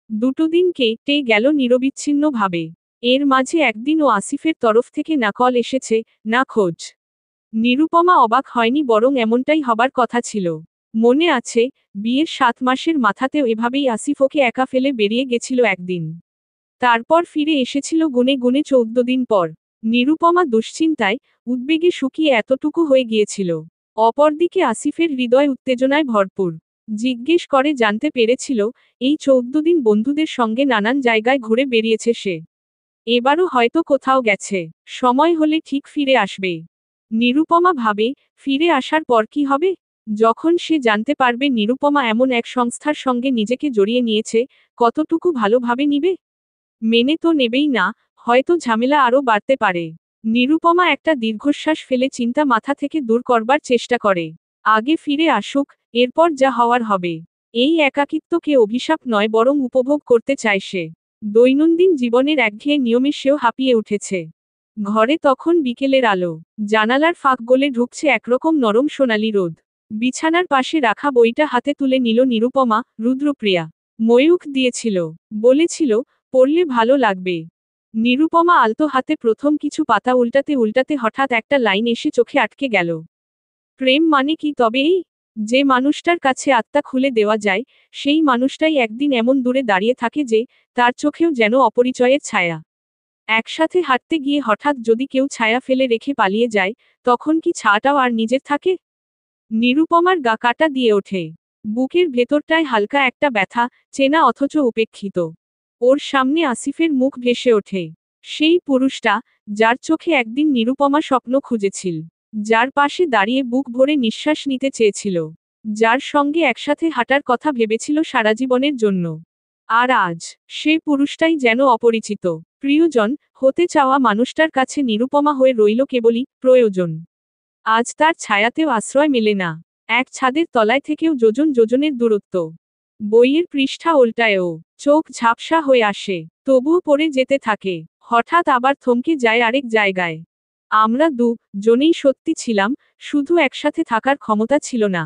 দুটো দিন কেটে গেল নিরবিচ্ছিন্নভাবে। এর মাঝে একদিনও আসিফের তরফ থেকে না কল এসেছে, না খোঁজ। নিরুপমা অবাক হয়নি, বরং এমনটাই হবার কথা ছিল। মনে আছে, বিয়ের 7 মাসের মাথাতেও এভাবেই আসিফ ওকে একা ফেলে বেরিয়ে গেছিল একদিন। তারপর ফিরে এসেছিল গুনে গুনে 14 দিন পর। নিরুপমা দুশ্চিন্তায়, উদ্বেগে শুকিয়ে এতটুকু হয়ে গিয়েছিল। অপরদিকে আসিফের হৃদয় উত্তেজনায় ভরপুর। জিজ্ঞেস করে জানতে পেরেছিল, এই 14 দিন বন্ধুদের সঙ্গে নানান জায়গায় ঘুরে বেরিয়েছে সে। এবারও হয়তো কোথাও গেছে, সময় হলে ঠিক ফিরে আসবে। নিরুপমা ভাবে, ফিরে আসার পর কি হবে? যখন সে জানতে পারবে নিরুপমা এমন এক সংস্থার সঙ্গে নিজেকে জড়িয়ে নিয়েছে, কতটুকু ভালোভাবে নিবে? মেনে তো নেবেই না, হয়তো ঝামেলা আরও বাড়তে পারে। নিরুপমা একটা দীর্ঘশ্বাস ফেলে চিন্তা মাথা থেকে দূর করবার চেষ্টা করে। আগে ফিরে আসুক, এরপর যা হওয়ার হবে। এই একাকিত্বকে অভিশাপ নয়, বরং উপভোগ করতে চায় সে। দৈনন্দিন জীবনের একঘেয়ে নিয়মে সেও হাঁপিয়ে উঠেছে। ঘরে তখন বিকেলের আলো। জানালার ফাঁক গলে ঢুকছে একরকম নরম সোনালি রোদ। বিছানার পাশে রাখা বইটা হাতে তুলে নিল নিরুপমা। রুদ্রপ্রিয়া ময়ূখ দিয়েছিল, বলেছিল, পড়লে ভালো লাগবে। নিরুপমা আলতো হাতে প্রথম কিছু পাতা উল্টাতে উল্টাতে হঠাৎ একটা লাইন এসে চোখে আটকে গেল। প্রেম মানে কি তবে এই? যে মানুষটার কাছে আত্মা খুলে দেওয়া যায়, সেই মানুষটাই একদিন এমন দূরে দাঁড়িয়ে থাকে যে, তার চোখেও যেন অপরিচয়ের ছায়া। একসাথে হাঁটতে গিয়ে হঠাৎ যদি কেউ ছায়া ফেলে রেখে পালিয়ে যায়, তখন কি ছায়াটাও আর নিজের থাকে? নিরুপমার গা কাটা দিয়ে ওঠে। বুকের ভেতরটায় হালকা একটা ব্যথা, চেনা অথচ উপেক্ষিত। ওর সামনে আসিফের মুখ ভেসে ওঠে। সেই পুরুষটা, যার চোখে একদিন নিরুপমা স্বপ্ন খুঁজেছিল। যার পাশে দাঁড়িয়ে বুক ভরে নিঃশ্বাস নিতে চেয়েছিল। যার সঙ্গে একসাথে হাঁটার কথা ভেবেছিল সারা জীবনের জন্য। আর আজ, সে পুরুষটাই যেন অপরিচিত। প্রিয়জন হতে চাওয়া মানুষটার কাছে নিরুপমা হয়ে রইল কেবলই প্রয়োজন। আজ তার ছায়াতেও আশ্রয় মেলে না। এক ছাদের তলায় থেকেও যোজন যোজনের দূরত্ব। বইয়ের পৃষ্ঠা উল্টায়ও চোখ ঝাপসা হয়ে আসে, তবুও পড়ে যেতে থাকে। হঠাৎ আবার থমকে যায় আরেক জায়গায়। আমরা জনেই সত্যি ছিলাম, শুধু একসাথে থাকার ক্ষমতা ছিল না।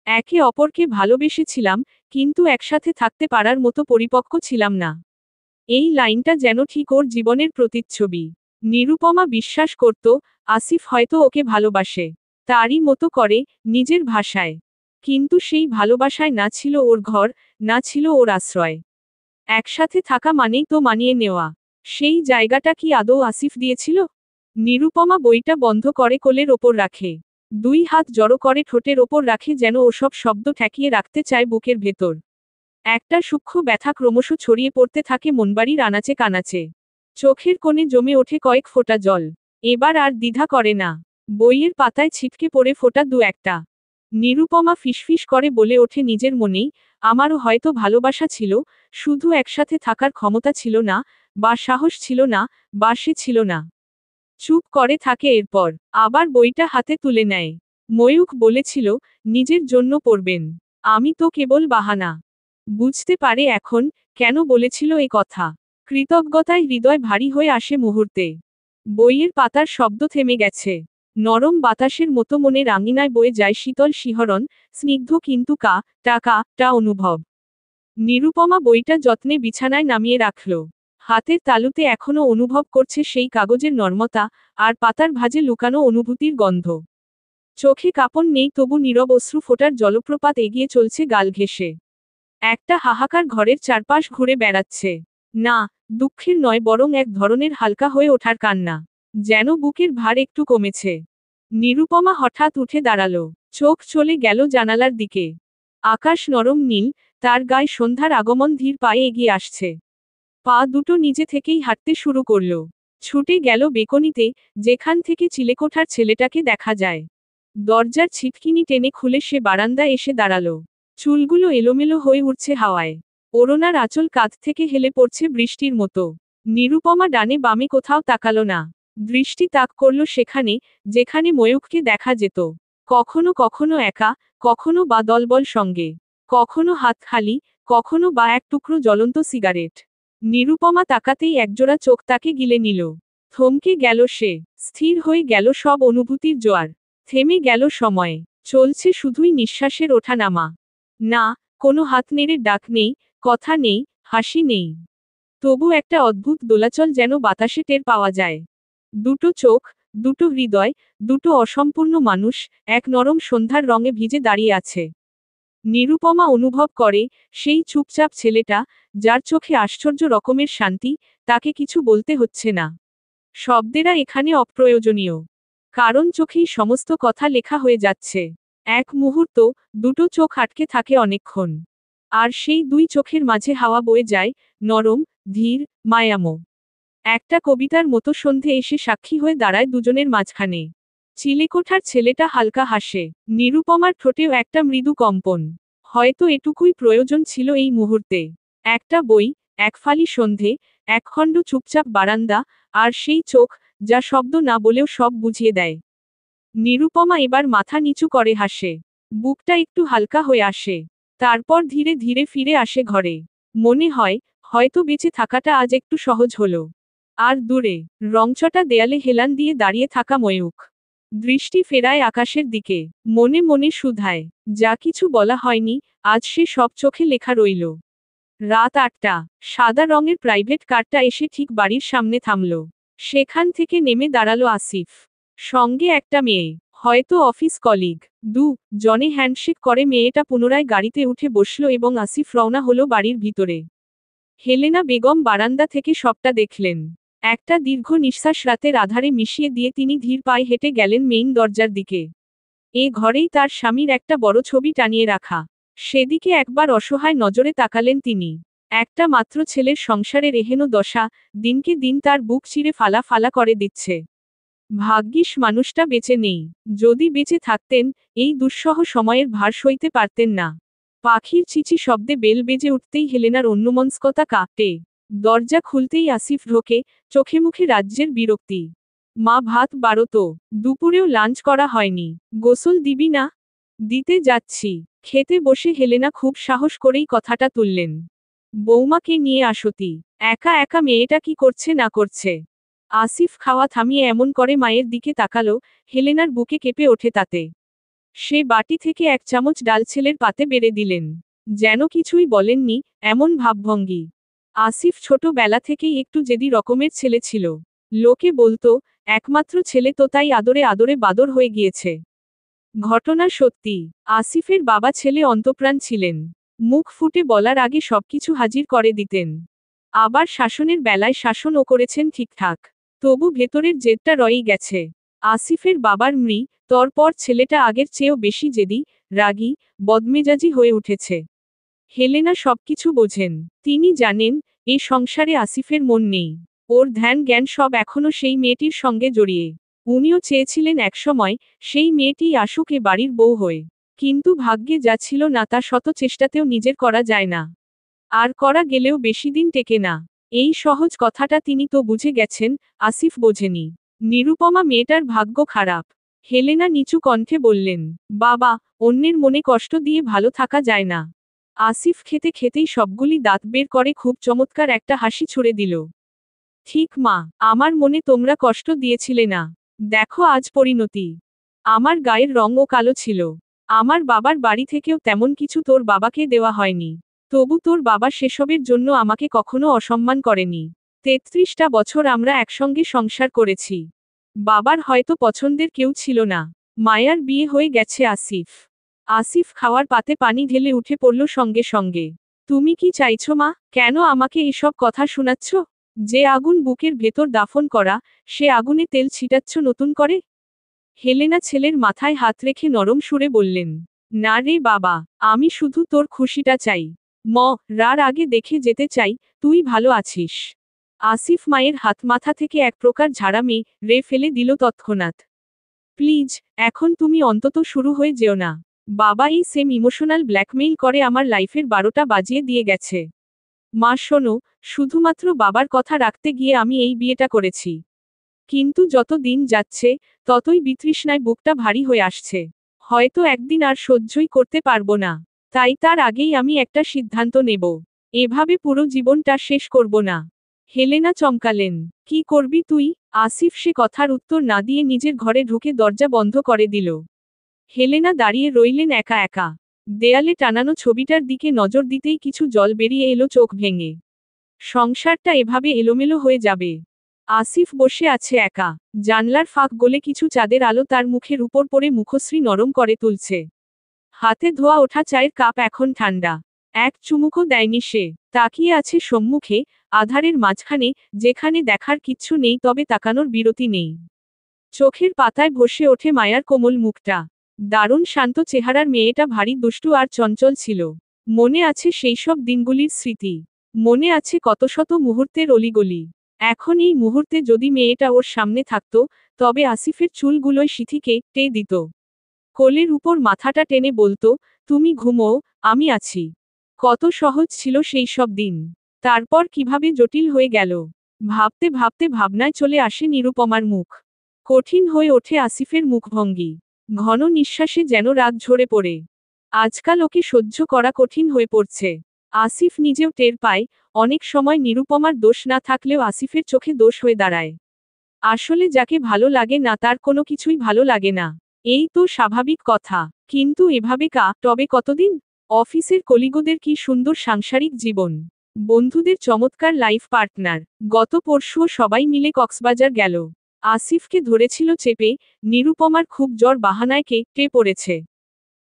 একে অপরকে ভালোবেসেছিলাম, কিন্তু একসাথে থাকতে পারার মতো পরিপক্ক ছিলাম না। এই লাইনটা যেন ঠিক ওর জীবনের প্রতিচ্ছবি। নিরুপমা বিশ্বাস করত, আসিফ হয়তো ওকে ভালোবাসে। তারই মতো করে, নিজের ভাষায়। কিন্তু সেই ভালোবাসায় না ছিল ওর ঘর, না ছিল ওর আশ্রয়। একসাথে থাকা মানেই তো মানিয়ে নেওয়া। সেই জায়গাটা কি আদৌ আসিফ দিয়েছিল? নিরুপমা বইটা বন্ধ করে কোলের ওপর রাখে। 2 হাত জড়ো করে ঠোঁটের ওপর রাখে, যেন ওসব শব্দ ঠেকিয়ে রাখতে চায় বুকের ভেতর। একটা সূক্ষ্ম ব্যথা ক্রমশ ছড়িয়ে পড়তে থাকে মনবাড়ির আনাচে কানাচে। চোখের কোণে জমে ওঠে কয়েক ফোঁটা জল। এবার আর দ্বিধা করে না। বইয়ের পাতায় ছিটকে পড়ে ফোঁটা 2-1টা। নিরুপমা ফিসফিস করে বলে ওঠে নিজের মনেই, আমারও হয়তো ভালোবাসা ছিল, শুধু একসাথে থাকার ক্ষমতা ছিল না, বা সাহস ছিল না, বা সে ছিল না। চুপ করে থাকে, এরপর আবার বইটা হাতে তুলে নেয়। ময়ূখ বলেছিল, নিজের জন্য পড়বেন। আমি তো কেবল বাহানা। বুঝতে পারে এখন, কেন বলেছিল এ কথা। কৃতজ্ঞতায় হৃদয় ভারী হয়ে আসে মুহূর্তে। বইয়ের পাতার শব্দ থেমে গেছে। নরম বাতাসের মতো মনের আঙিনায় বয়ে যায় শীতল শিহরণ, স্নিগ্ধ কিন্তু টা অনুভব। নিরুপমা বইটা যত্নে বিছানায় নামিয়ে রাখল। হাতের তালুতে এখনো অনুভব করছে সেই কাগজের নরমতা, আর পাতার ভাঁজে লুকানো অনুভূতির গন্ধ। চোখে কাঁপন নেই, তবু নীরব অশ্রু ফোটার জলপ্রপাত এগিয়ে চলছে গাল ঘেঁষে। একটা হাহাকার ঘরের চারপাশ ঘুরে বেড়াচ্ছে। না, দুঃখের নয়, বরং এক ধরনের হালকা হয়ে ওঠার কান্না। যেন বুকের ভার একটু কমেছে। নিরুপমা হঠাৎ উঠে দাঁড়ালো। চোখ চলে গেল জানালার দিকে। আকাশ নরম নীল, তার গায়ে সন্ধ্যার আগমন ধীর পায়ে এগিয়ে আসছে। পা দুটো নিজে থেকেই হাঁটতে শুরু করল। ছুটে গেল বেকনিতে, যেখান থেকে চিলেকোঠার ছেলেটাকে দেখা যায়। দরজার ছিটকিনি টেনে খুলে সে বারান্দায় এসে দাঁড়ালো। চুলগুলো এলোমেলো হয়ে উঠছে হাওয়ায়। ওড়নার আঁচল কাঁধ থেকে হেলে পড়ছে বৃষ্টির মতো। নিরুপমা ডানে বামে কোথাও তাকালো না। দৃষ্টি তাক করল সেখানে, যেখানে ময়ূখকে দেখা যেত। কখনো কখনো একা, কখনো বা দলবল সঙ্গে। কখনো হাত খালি, কখনো বা এক টুকরো জ্বলন্ত সিগারেট। নিরুপমা তাকাতেই একজোড়া চোখ তাকে গিলে নিল। থমকে গেল সে। স্থির হয়ে গেল সব অনুভূতির জোয়ার। থেমে গেল সময়। চলছে শুধুই নিঃশ্বাসের ওঠানামা। না, কোনো হাত নেড়ে ডাক নেই, কথা নেই, হাসি নেই। তবু একটা অদ্ভুত দোলাচল যেন বাতাসে টের পাওয়া যায়। দুটো চোখ, দুটো হৃদয়, দুটো অসম্পূর্ণ মানুষ, এক নরম সন্ধ্যার রঙে ভিজে দাঁড়িয়ে আছে। নিরুপমা অনুভব করে, সেই চুপচাপ ছেলেটা, যার চোখে আশ্চর্য রকমের শান্তি, তাকে কিছু বলতে হচ্ছে না। শব্দেরা এখানে অপ্রয়োজনীয়। কারণ চোখেই সমস্ত কথা লেখা হয়ে যাচ্ছে। এক মুহূর্ত, দুটো চোখ আটকে থাকে অনেকক্ষণ। আর সেই দুই চোখের মাঝে হাওয়া বয়ে যায়, নরম, ধীর, মায়ামো। একটা কবিতার মতো সন্ধে এসে সাক্ষী হয়ে দাঁড়ায় দুজনের মাঝখানে। চিলেকোঠার ছেলেটা হালকা হাসে। নিরুপমার ঠোঁটেও একটা মৃদু কম্পন। হয়তো এটুকুই প্রয়োজন ছিল এই মুহূর্তে। একটা বই, এক ফালি সন্ধে, একখণ্ড চুপচাপ বারান্দা, আর সেই চোখ, যা শব্দ না বলেও সব বুঝিয়ে দেয়। নিরুপমা এবার মাথা নিচু করে হাসে। বুকটা একটু হালকা হয়ে আসে। তারপর ধীরে ধীরে ফিরে আসে ঘরে। মনে হয়, হয়তো বেঁচে থাকাটা আজ একটু সহজ হলো। আর দূরে, রংচটা দেয়ালে হেলান দিয়ে দাঁড়িয়ে থাকা ময়ূখ। দৃষ্টি ফেরায় আকাশের দিকে। মনে মনে শুধায়, যা কিছু বলা হয়নি, আজ সে সব চোখে লেখা রইল। রাত 8টা, সাদা রঙের প্রাইভেট কারটা এসে ঠিক বাড়ির সামনে থামল। সেখান থেকে নেমে দাঁড়ালো আসিফ। সঙ্গে একটা মেয়ে, হয়তো অফিস কলিগ। জনে হ্যান্ডশেক করে মেয়েটা পুনরায় গাড়িতে উঠে বসল এবং আসিফ রওনা হলো বাড়ির ভিতরে। হেলেনা বেগম বারান্দা থেকে সবটা দেখলেন। একটা দীর্ঘ নিঃশ্বাস রাতের আধারে মিশিয়ে দিয়ে তিনি ধীর পায়ে হেঁটে গেলেন মেইন দরজার দিকে। এ ঘরেই তার স্বামীর একটা বড় ছবি টানিয়ে রাখা। সেদিকে একবার অসহায় নজরে তাকালেন তিনি। একটা মাত্র ছেলের সংসারের এহেন দশা, দিনকে দিন তার বুক চিরে ফালা ফালা করে দিচ্ছে। ভাগ্যিস মানুষটা বেঁচে নেই। যদি বেঁচে থাকতেন, এই দুঃসহ সময়ের ভার সইতে পারতেন না। পাখির চিচি শব্দে বেল বেজে উঠতেই হেলেনার অন্যমনস্কতা কাঁপে। দরজা খুলতেই আসিফ ঢোকে, চোখে মুখে রাজ্যের বিরক্তি। মা, ভাত বাড়ো তো। দুপুরেও লাঞ্চ করা হয়নি। গোসল দিবি না? দিতে যাচ্ছি। খেতে বসে হেলেনা খুব সাহস করেই কথাটা তুললেন। বৌমাকে নিয়ে আসতি। একা একা মেয়েটা কি করছে না করছে। আসিফ খাওয়া থামিয়ে এমন করে মায়ের দিকে তাকালো, হেলেনার বুকে কেঁপে ওঠে তাতে। সে বাটি থেকে এক চামচ ডাল ছেলের পাতে বেড়ে দিলেন। যেন কিছুই বলেননি, এমন ভাবভঙ্গি। আসিফ ছোটবেলা থেকেই একটু জেদি রকমের ছেলে ছিল। লোকে বলতো, একমাত্র ছেলে তো তাই আদরে আদরে বাদর হয়ে গিয়েছে। ঘটনা সত্যি। আসিফের বাবা ছেলে অন্তঃপ্রাণ ছিলেন। মুখ ফুটে বলার আগে সবকিছু হাজির করে দিতেন। আবার শাসনের বেলায় শাসনও করেছেন ঠিকঠাক। তবু ভেতরের জেদটা রয়েই গেছে। আসিফের বাবার তরপর ছেলেটা আগের চেয়েও বেশি জেদি, রাগী, বদমেজাজি হয়ে উঠেছে। হেলেনা সবকিছু বোঝেন। তিনি জানেন, এ সংসারে আসিফের মন নেই। ওর ধ্যান জ্ঞান সব এখনো সেই মেয়েটির সঙ্গে জড়িয়ে। উনিও চেয়েছিলেন একসময়, সেই মেয়েটিই আসুক এ বাড়ির বউ হয়ে। কিন্তু ভাগ্যে যা ছিল না তা শত চেষ্টাতেও নিজের করা যায় না। আর করা গেলেও বেশিদিন টেকে না। এই সহজ কথাটা তিনি তো বুঝে গেছেন, আসিফ বোঝেনি। নিরুপমা মেয়েটার ভাগ্য খারাপ। হেলেনা নিচু কণ্ঠে বললেন, বাবা, অন্যের মনে কষ্ট দিয়ে ভালো থাকা যায় না। আসিফ খেতে খেতেই সবগুলি দাঁত বের করে খুব চমৎকার একটা হাসি ছুড়ে দিল। ঠিক মা, আমার মনে তোমরা কষ্ট দিয়েছিলে না। দেখো আজ পরিণতি। আমার গায়ের রঙও কালো ছিল। আমার বাবার বাড়ি থেকেও তেমন কিছু তোর বাবাকে দেওয়া হয়নি। তবু তোর বাবা সেসবের জন্য আমাকে কখনো অসম্মান করেনি। 33টা বছর আমরা একসঙ্গে সংসার করেছি। বাবার হয়তো পছন্দের কেউ ছিল না। মায়ার বিয়ে হয়ে গেছে আসিফ। আসিফ খাওয়ার পাতে পানি ঢেলে উঠে পড়ল সঙ্গে সঙ্গে। তুমি কি চাইছো মা? কেন আমাকে এসব কথা শোনাচ্ছ? যে আগুন বুকের ভেতর দাফন করা, সে আগুনে তেল ছিটাচ্ছ নতুন করে? হেলেনা ছেলের মাথায় হাত রেখে নরম সুরে বললেন, না রে বাবা, আমি শুধু তোর খুশিটা চাই। রার আগে দেখে যেতে চাই, তুই ভালো আছিস। আসিফ মায়ের হাত মাথা থেকে এক প্রকার ঝাড়া রে ফেলে দিল তৎক্ষণাৎ। প্লিজ, এখন তুমি অন্তত শুরু হয়ে যেও না। বাবা এই সেম ইমোশনাল ব্ল্যাকমেইল করে আমার লাইফের 12টা বাজিয়ে দিয়ে গেছে। মা শোনো, শুধুমাত্র বাবার কথা রাখতে গিয়ে আমি এই বিয়েটা করেছি। কিন্তু যত দিন যাচ্ছে, ততই বিতৃষ্ণায় বুকটা ভারী হয়ে আসছে। হয়তো একদিন আর সহ্যই করতে পারবো না। তাই তার আগেই আমি একটা সিদ্ধান্ত নেব। এভাবে পুরো জীবনটা শেষ করব না। হেলেনা চমকালেন। কি করবি তুই? আসিফ সে কথার উত্তর না দিয়ে নিজের ঘরে ঢুকে দরজা বন্ধ করে দিল। হেলেনা দাঁড়িয়ে রইলেন একা একা। দেয়ালে টানানো ছবিটার দিকে নজর দিতেই কিছু জল বেরিয়ে এলো চোখ ভেঙে। সংসারটা এভাবে এলোমেলো হয়ে যাবে। আসিফ বসে আছে একা। জানলার ফাঁক গলে কিছু চাঁদের আলো তার মুখের উপর পড়ে মুখশ্রী নরম করে তুলছে। হাতে ধোয়া ওঠা চায়ের কাপ এখন ঠান্ডা। এক চুমুকও দেয়নি সে। তাকিয়ে আছে সম্মুখে, আধারের মাঝখানে, যেখানে দেখার কিচ্ছু নেই তবে তাকানোর বিরতি নেই। চোখের পাতায় ভসে ওঠে মায়ার কোমল মুখটা। দারুণ শান্ত চেহারার মেয়েটা ভারী দুষ্টু আর চঞ্চল ছিল। মনে আছে সেই সব দিনগুলির স্মৃতি। মনে আছে কত শত মুহূর্তের অলিগলি। এখন এই মুহূর্তে যদি মেয়েটা ওর সামনে থাকত, তবে আসিফের চুলগুলোয় সিঁথিকে টে দিত। কোলের উপর মাথাটা টেনে বলতো, তুমি ঘুমোও, আমি আছি। কত সহজ ছিল সেই সব দিন। তারপর কিভাবে জটিল হয়ে গেল। ভাবতে ভাবতে ভাবনায় চলে আসে নিরুপমার মুখ। কঠিন হয়ে ওঠে আসিফের মুখভঙ্গি। ঘন নিঃশ্বাসে যেন রাগ ঝরে পড়ে। আজকাল ওকে সহ্য করা কঠিন হয়ে পড়ছে। আসিফ নিজেও টের পায়, অনেক সময় নিরুপমার দোষ না থাকলেও আসিফের চোখে দোষ হয়ে দাঁড়ায়। আসলে যাকে ভালো লাগে না তার কোনো কিছুই ভালো লাগে না। এই তো স্বাভাবিক কথা। কিন্তু এভাবে তবে কতদিন? অফিসের কলিগদের কি সুন্দর সাংসারিক জীবন। বন্ধুদের চমৎকার লাইফ পার্টনার। গত পরশুও সবাই মিলে কক্সবাজার গেল। আসিফকে ধরেছিল চেপে, নিরুপমার খুব জ্বর বাহানায় টে পড়েছে।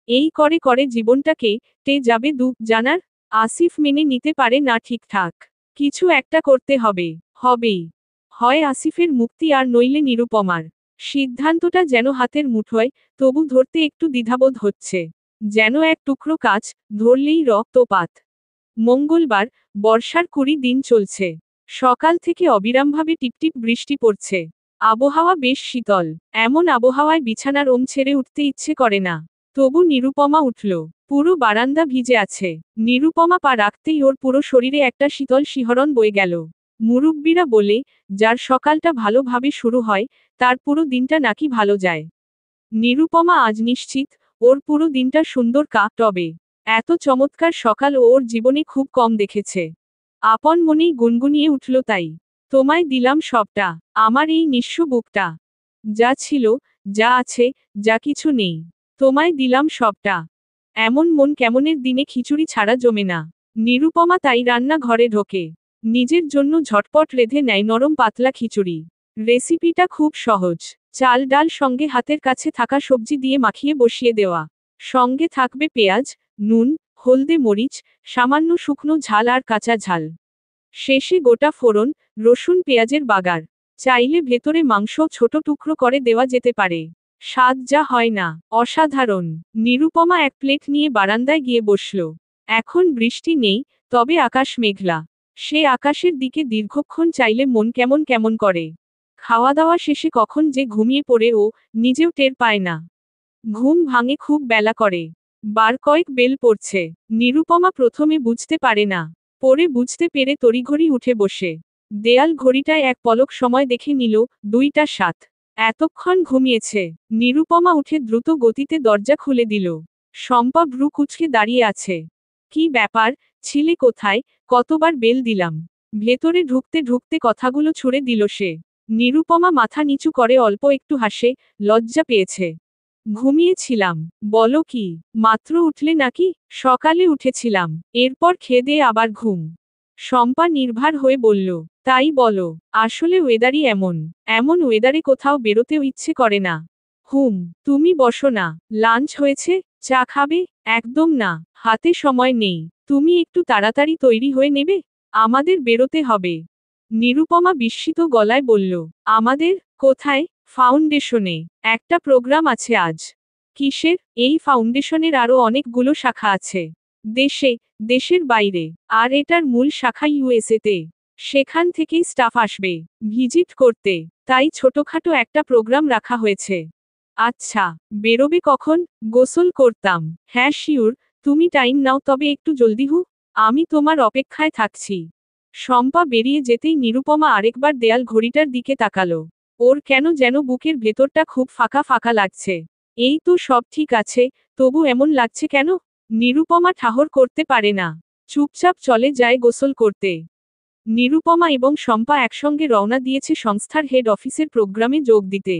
এই করে করে জীবনটাকে টে যাবে জানার। আসিফ মেনে নিতে পারে না ঠিকঠাক। কিছু একটা করতে হবেই। হয় আসিফের মুক্তি আর নইলে নিরুপমার। সিদ্ধান্তটা যেন হাতের মুঠোয়, তবু ধরতে একটু দ্বিধাবোধ হচ্ছে। যেন এক টুকরো কাজ, ধরলেই রক্তপাত। মঙ্গলবার, বর্ষার 20 দিন চলছে। সকাল থেকে অবিরামভাবে টিপটিপ বৃষ্টি পড়ছে। আবহাওয়া বেশ শীতল। এমন আবহাওয়ায় বিছানার ছেড়ে উঠতে ইচ্ছে করে না। তবু নিরুপমা উঠল। পুরো বারান্দা ভিজে আছে। নিরুপমা পা রাখতেই ওর পুরো শরীরে একটা শীতল শিহরণ বয়ে গেল। মুরব্বিরা বলে, যার সকালটা ভালোভাবে শুরু হয়, তার পুরো দিনটা নাকি ভালো যায়। নিরুপমা আজ নিশ্চিত, ওর পুরো দিনটা সুন্দর তবে এত চমৎকার সকাল ও ওর জীবনে খুব কম দেখেছে। আপন মনেই গুনগুনিয়ে উঠল তাই। তোমায় দিলাম সবটা, আমার এই নিঃস্ব বুকটা। যা ছিল, যা আছে, যা কিছু নেই। তোমায় দিলাম সবটা। এমন মন কেমনের দিনে খিচুড়ি ছাড়া জমে না। নিরুপমা তাই রান্নাঘরে ঢোকে। নিজের জন্য ঝটপট রেঁধে নেয় নরম পাতলা খিচুড়ি। রেসিপিটা খুব সহজ। চাল ডাল সঙ্গে হাতের কাছে থাকা সবজি দিয়ে মাখিয়ে বসিয়ে দেওয়া। সঙ্গে থাকবে পেঁয়াজ, নুন, হলদে মরিচ, সামান্য শুকনো ঝাল আর কাঁচা ঝাল। শেষে গোটা ফোড়ন, রসুন পেঁয়াজের বাগার। চাইলে ভেতরে মাংস ছোট টুকরো করে দেওয়া যেতে পারে। স্বাদ যা হয় না, অসাধারণ। নিরুপমা এক প্লেট নিয়ে বারান্দায় গিয়ে বসল। এখন বৃষ্টি নেই, তবে আকাশ মেঘলা। সে আকাশের দিকে দীর্ঘক্ষণ চাইলে মন কেমন কেমন করে। খাওয়া দাওয়া শেষে কখন যে ঘুমিয়ে পড়ে ও নিজেও টের পায় না। ঘুম ভাঙে খুব বেলা করে। বার কয়েক বেল পড়ছে। নিরুপমা প্রথমে বুঝতে পারে না। পরে বুঝতে পেরে তড়িঘড়ি উঠে বসে। দেয়াল ঘড়িটায় এক পলক সময় দেখে নিল, 2টা 7। এতক্ষণ ঘুমিয়েছে। নিরুপমা উঠে দ্রুত গতিতে দরজা খুলে দিল। শম্পা ভ্রু কুঁচকে দাঁড়িয়ে আছে। কি ব্যাপার, ছিলে কোথায়? কতবার বেল দিলাম। ভেতরে ঢুকতে ঢুকতে কথাগুলো ছুড়ে দিল সে। নিরুপমা মাথা নিচু করে অল্প একটু হাসে, লজ্জা পেয়েছে। ঘুমিয়েছিলাম। বলো কি, মাত্র উঠলে নাকি? সকালে উঠেছিলাম, এরপর খেয়ে আবার ঘুম। শম্পা নির্ভার হয়ে বলল, তাই বলো, আসলে ওয়েদারই এমন ওয়েদারে কোথাও বেরোতেও ইচ্ছে করে না। তুমি বসো না। লাঞ্চ হয়েছে? চা খাবে? একদম না, হাতে সময় নেই। তুমি একটু তাড়াতাড়ি তৈরি হয়ে নেবে? আমাদের বেরোতে হবে। নিরুপমা বিস্মিত গলায় বলল, আমাদের? কোথায়? ফাউন্ডেশনে। একটা প্রোগ্রাম আছে আজ। কিসের? এই ফাউন্ডেশনের আরও অনেকগুলো শাখা আছে। দেশের বাইরে। আর এটার মূল শাখা ইউএসএতে। সেখান থেকেই স্টাফ আসবে ভিজিট করতে। তাই ছোটখাটো একটা প্রোগ্রাম রাখা হয়েছে। আচ্ছা, বেরোবে কখন? গোসল করতাম। হ্যাঁ শিওর, তুমি টাইম নাও তবে একটু জলদি আমি তোমার অপেক্ষায় থাকছি। শম্পা বেরিয়ে যেতেই নিরুপমা আরেকবার দেয়াল ঘড়িটার দিকে তাকালো। ওর কেন যেন বুকের ভেতরটা খুব ফাঁকা ফাঁকা লাগছে। এই তো সব ঠিক আছে, তবু এমন লাগছে কেন? নিরুপমা ঠাহর করতে পারে না। চুপচাপ চলে যায় গোসল করতে। নিরুপমা এবং শম্পা একসঙ্গে রওনা দিয়েছে সংস্থার হেড অফিসের প্রোগ্রামে যোগ দিতে।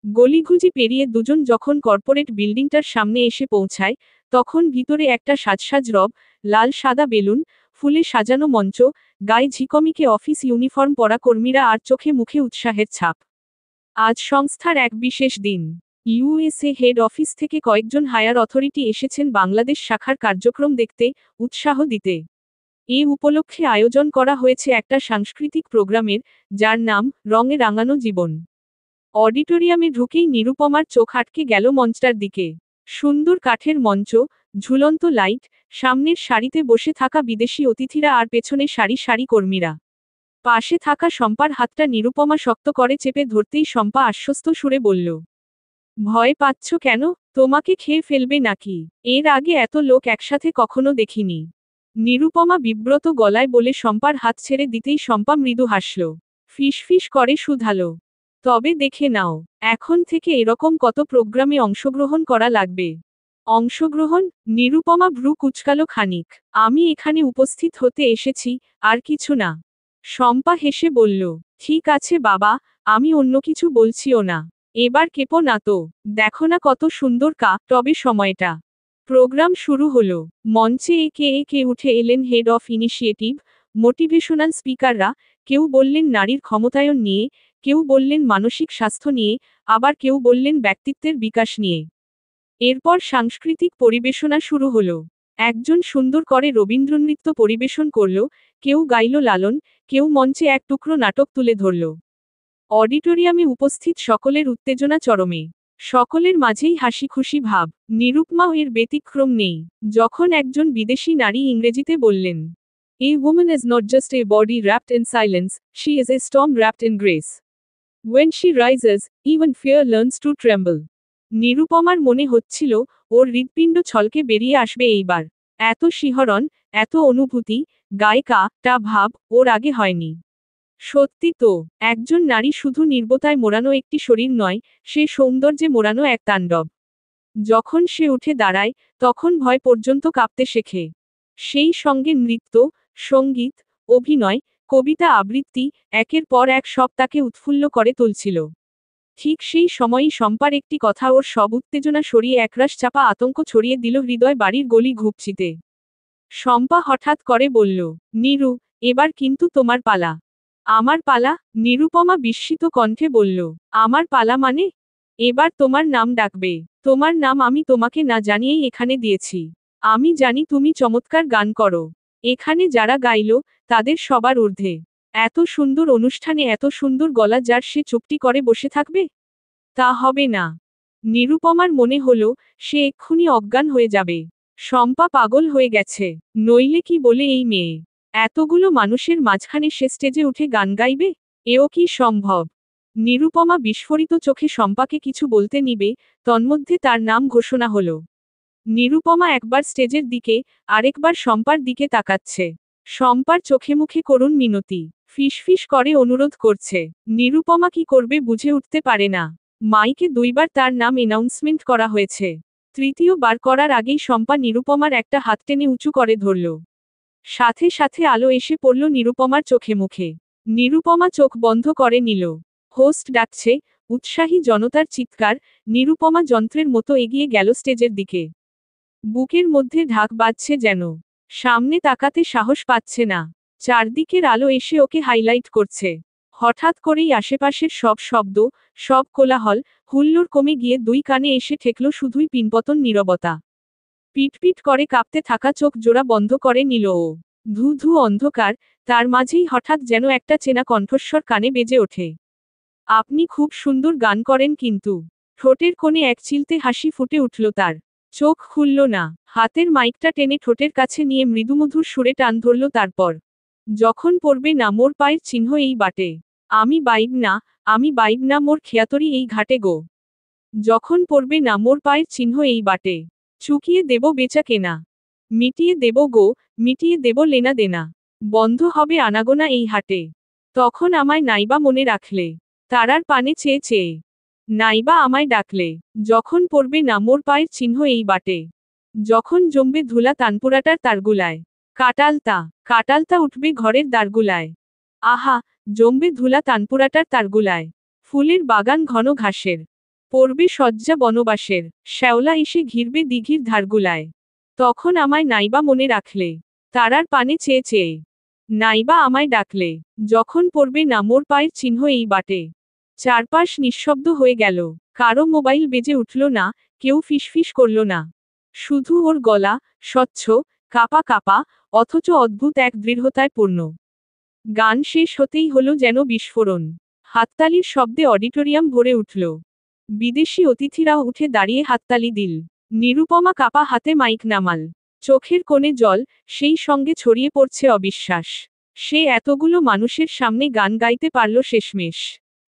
গলিগুজি পেরিয়ে দুজন যখন কর্পোরেট বিল্ডিংটার সামনে এসে পৌঁছায়, তখন ভিতরে একটা সাজসাজ রব, লাল সাদা বেলুন, ফুলে সাজানো মঞ্চ, গায়ে ঝিকমিকে অফিস ইউনিফর্ম পরা কর্মীরা আর চোখে মুখে উৎসাহের ছাপ। আজ সংস্থার এক বিশেষ দিন। ইউএসএ হেড অফিস থেকে কয়েকজন হায়ার অথরিটি এসেছেন বাংলাদেশ শাখার কার্যক্রম দেখতে, উৎসাহ দিতে। এ উপলক্ষে আয়োজন করা হয়েছে একটা সাংস্কৃতিক প্রোগ্রামের, যার নাম রঙে রাঙানো জীবন। অডিটোরিয়ামে ঢুকেই নিরুপমার চোখ আটকে গেল মঞ্চটার দিকে। সুন্দর কাঠের মঞ্চ, ঝুলন্ত লাইট, সামনের সারিতে বসে থাকা বিদেশি অতিথিরা আর পেছনে সারি সারি কর্মীরা। পাশে থাকা শম্পার হাতটা নিরুপমা শক্ত করে চেপে ধরতেই শম্পা আশ্বস্ত সুরে বলল, ভয় পাচ্ছ কেন? তোমাকে খেয়ে ফেলবে নাকি? এর আগে এত লোক একসাথে কখনো দেখিনি। নিরুপমা বিব্রত গলায় বলে শম্পার হাত ছেড়ে দিতেই শম্পা মৃদু হাসল। ফিসফিস করে শুধালো, তবে দেখে নাও, এখন থেকে এরকম কত প্রোগ্রামে অংশগ্রহণ করা লাগবে। অংশগ্রহণ? নিরুপমা ভ্রু কুঁচকালো খানিক। আমি এখানে উপস্থিত হতে এসেছি, আর কিছু না। শম্পা হেসে বলল, ঠিক আছে বাবা, আমি অন্য কিছু বলছিও না। এবার কেঁপো না তো, দেখো না কত সুন্দর তবে সময়টা। প্রোগ্রাম শুরু হলো। মঞ্চে একে একে উঠে এলেন হেড অফ ইনিশিয়েটিভ, মোটিভেশনাল স্পিকাররা। কেউ বললেন নারীর ক্ষমতায়ন নিয়ে, কেউ বললেন মানসিক স্বাস্থ্য নিয়ে, আবার কেউ বললেন ব্যক্তিত্বের বিকাশ নিয়ে। এরপর সাংস্কৃতিক পরিবেশনা শুরু হলো। একজন সুন্দর করে রবীন্দ্রনৃত্য পরিবেশন করল, কেউ গাইল লালন, কেউ মঞ্চে এক টুকরো নাটক তুলে ধরল। অডিটোরিয়ামে উপস্থিত সকলের উত্তেজনা চরমে। সকলের মাঝেই হাসি খুশি ভাব। নিরুপমাও এর ব্যতিক্রম নেই। যখন একজন বিদেশি নারী ইংরেজিতে বললেন, A woman is not just a body wrapped in silence, she is a storm wrapped in grace. When she rises, even fear learns to tremble. নিরুপমার মনে হচ্ছিল, ওর হৃৎপিণ্ড ছলকে বেরিয়ে আসবে এইবার। এত শিহরণ, এত অনুভূতি, গায়িকা ভাব ওর আগে হয়নি। সত্যি তো, একজন নারী শুধু নির্বতায় মোড়ানো একটি শরীর নয়, সে সৌন্দর্যে মোড়ানো এক তাণ্ডব। যখন সে উঠে দাঁড়ায়, তখন ভয় পর্যন্ত কাঁপতে শেখে। সেই সঙ্গে নৃত্য, সঙ্গীত, অভিনয়, কবিতা আবৃত্তি, একের পর এক সব তাকে উৎফুল্ল করে তুলছিল। ঠিক সেই সময়ই শম্পার একটি কথা ওর সব উত্তেজনা সরিয়ে একরাশ চাপা আতঙ্ক ছড়িয়ে দিল হৃদয় বাড়ির গলি ঘুপচিতে। শম্পা হঠাৎ করে বলল, নিরু, এবার কিন্তু তোমার পালা। আমার পালা? নিরুপমা বিস্মিত কণ্ঠে বলল, আমার পালা মানে? এবার তোমার নাম ডাকবে। তোমার নাম আমি তোমাকে না জানিয়েই এখানে দিয়েছি। আমি জানি তুমি চমৎকার গান করো। এখানে যারা গাইল, তাদের সবার ঊর্ধ্বে। এত সুন্দর অনুষ্ঠানে এত সুন্দর গলা যার, সে চুপটি করে বসে থাকবে? তা হবে না। নিরুপমার মনে হলো, সে এক্ষুনি অজ্ঞান হয়ে যাবে। শম্পা পাগল হয়ে গেছে। নইলে কি বলে এই মেয়ে? এতগুলো মানুষের মাঝখানে সে স্টেজে উঠে গান গাইবে? এও কি সম্ভব? নিরুপমা বিস্ফোরিত চোখে শম্পাকে কিছু বলতে নিবে, তন্মধ্যে তার নাম ঘোষণা হলো। নিরুপমা একবার স্টেজের দিকে, আরেকবার শম্পার দিকে তাকাচ্ছে। শম্পার চোখে মুখে করুণ মিনতি। ফিসফিস করে অনুরোধ করছে। নিরুপমা কি করবে বুঝে উঠতে পারে না। মাইকে দুইবার তার নাম অ্যানাউন্সমেন্ট করা হয়েছে। তৃতীয়বার করার আগেই শম্পা নিরুপমার একটা হাত টেনে উঁচু করে ধরল। সাথে সাথে আলো এসে পড়ল নিরুপমার চোখে মুখে। নিরুপমা চোখ বন্ধ করে নিল। হোস্ট ডাকছে, উৎসাহী জনতার চিৎকার। নিরুপমা যন্ত্রের মতো এগিয়ে গেল স্টেজের দিকে। বুকের মধ্যে ঢাক বাজছে যেন। সামনে তাকাতে সাহস পাচ্ছে না। চারদিকের আলো এসে ওকে হাইলাইট করছে। হঠাৎ করেই আশেপাশের সব শব্দ, সব কোলাহল, হুল্লোড় কমে গিয়ে দুই কানে এসে ঠেকল শুধুই পিনপতন নীরবতা। পিটপিট করে কাঁপতে থাকা চোখ জোড়া বন্ধ করে নিল ও। ধু ধু অন্ধকার, তার মাঝেই হঠাৎ যেন একটা চেনা কণ্ঠস্বর কানে বেজে ওঠে। আপনি খুব সুন্দর গান করেন কিন্তু। ঠোঁটের কোণে এক চিলতে হাসি ফুটে উঠল তার। চোখ খুলল না। হাতের মাইকটা টেনে ঠোঁটের কাছে নিয়ে মৃদুমধুর সুরে টান ধরল তারপর। যখন পড়বে না মোর পায়ের চিহ্ন এই বাটে। আমি বাইব না মোর খেয়াতরি এই ঘাটে গো। যখন পড়বে না মোর পায়ের চিহ্ন এই বাটে। চুকিয়ে দেব বেচা কেনা। মিটিয়ে দেব গো, মিটিয়ে দেব লেনা দেনা। বন্ধ হবে আনাগোনা এই হাটে। তখন আমায় নাইবা মনে রাখলে। তারার পানে চেয়ে চেয়ে। নাইবা আমায় ডাকলে। যখন পড়বে না মোর পায়ের চিহ্ন এই বাটে। যখন জমবে ধুলা তানপুরাটার তারগুলায়। কাটালতা উঠবে ঘরের দ্বারগুলায়। আহা, জমবে ধুলা তানপুরাটার তারগুলায়। ফুলের বাগান ঘন ঘাসের। পড়বে শয্যা বনবাসের। শ্যাওলা এসে ঘিরবে দিঘির ধারগুলায়। তখন আমায় নাইবা মনে রাখলে। তারার পানে চেয়ে চেয়ে। নাইবা আমায় ডাকলে, যখন পড়বে না মোর পায়ের চিহ্ন এই বাটে। চারপাশ নিঃশব্দ হয়ে গেল, কারো মোবাইল বেজে উঠল না, কেউ ফিসফিস করল না। শুধু ওর গলা, স্বচ্ছ, কাপা কাপা, অথচ অদ্ভুত এক দৃঢ়তায় পূর্ণ। গান শেষ হতেই হলো যেন বিস্ফোরণ। হাততালির শব্দে অডিটোরিয়াম ভরে উঠল। বিদেশি অতিথিরাও উঠে দাঁড়িয়ে হাততালি দিল। নিরুপমা কাপা হাতে মাইক নামাল। চোখের কোণে জল, সেই সঙ্গে ছড়িয়ে পড়ছে অবিশ্বাস। সে এতগুলো মানুষের সামনে গান গাইতে পারল শেষমেশ।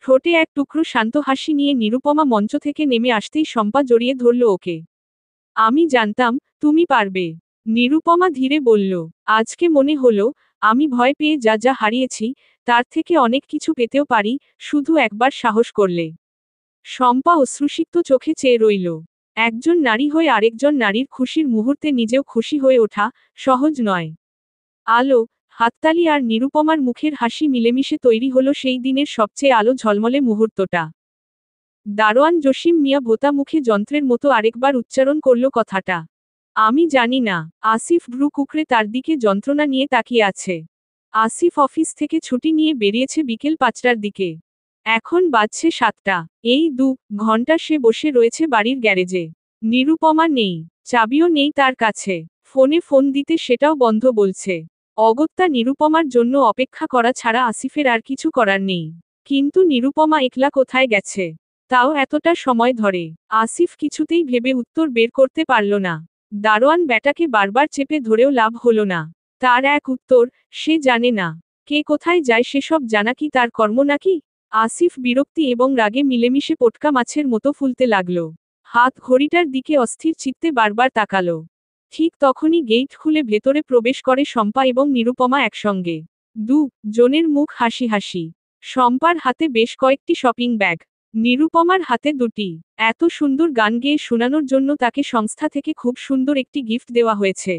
ঠোঁটে এক টুকরো শান্ত হাসি নিয়ে নিরুপমা মঞ্চ থেকে নেমে আসতেই শম্পা জড়িয়ে ধরল ওকে। আমি জানতাম, তুমি পারবে। নিরুপমা ধীরে বলল, আজকে মনে হলো, আমি ভয় পেয়ে যা যা হারিয়েছি, তার থেকে অনেক কিছু পেতেও পারি, শুধু একবার সাহস করলে। শম্পা অশ্রুসিক্ত চোখে চেয়ে রইল। একজন নারী হয়ে আরেকজন নারীর খুশির মুহূর্তে নিজেও খুশি হয়ে ওঠা, সহজ নয়। আলো, হাততালি আর নিরুপমার মুখের হাসি মিলেমিশে তৈরি হলো সেই দিনের সবচেয়ে আলো ঝলমলে মুহূর্তটা। দারোয়ান জসিম মিয়া ভোতা মুখে যন্ত্রের মতো আরেকবার উচ্চারণ করল কথাটা। আমি জানি না। আসিফ ভ্রু কুকড়ে তার দিকে যন্ত্রণা নিয়ে তাকিয়ে আছে। আসিফ অফিস থেকে ছুটি নিয়ে বেরিয়েছে বিকেল 5টার দিকে। এখন বাজছে 7টা। এই 2 ঘন্টা সে বসে রয়েছে বাড়ির গ্যারেজে। নিরুপমা নেই, চাবিও নেই তার কাছে। ফোনে ফোন দিতে সেটাও বন্ধ বলছে। অগত্যা নিরুপমার জন্য অপেক্ষা করা ছাড়া আসিফের আর কিছু করার নেই। কিন্তু নিরুপমা একলা কোথায় গেছে? তাও এতটা সময় ধরে। আসিফ কিছুতেই ভেবে উত্তর বের করতে পারল না। দারোয়ান ব্যাটাকে বারবার চেপে ধরেও লাভ হলো না। তার এক উত্তর, সে জানে না। কে কোথায় যায় সেসব জানা কি তার কর্ম নাকি? আসিফ বিরক্তি এবং রাগে মিলেমিশে পটকা মাছের মতো ফুলতে লাগল। হাত ঘড়িটার দিকে অস্থির চিত্তে বারবার তাকালো। ঠিক তখনই গেট খুলে ভেতরে প্রবেশ করে শম্পা এবং নিরুপমা একসঙ্গে। জনের মুখ হাসি হাসি। শম্পার হাতে বেশ কয়েকটি শপিং ব্যাগ। নিরুপমার হাতে 2টি। এত সুন্দর গান গেয়ে শোনানোর জন্য তাকে সংস্থা থেকে খুব সুন্দর একটি গিফট দেওয়া হয়েছে।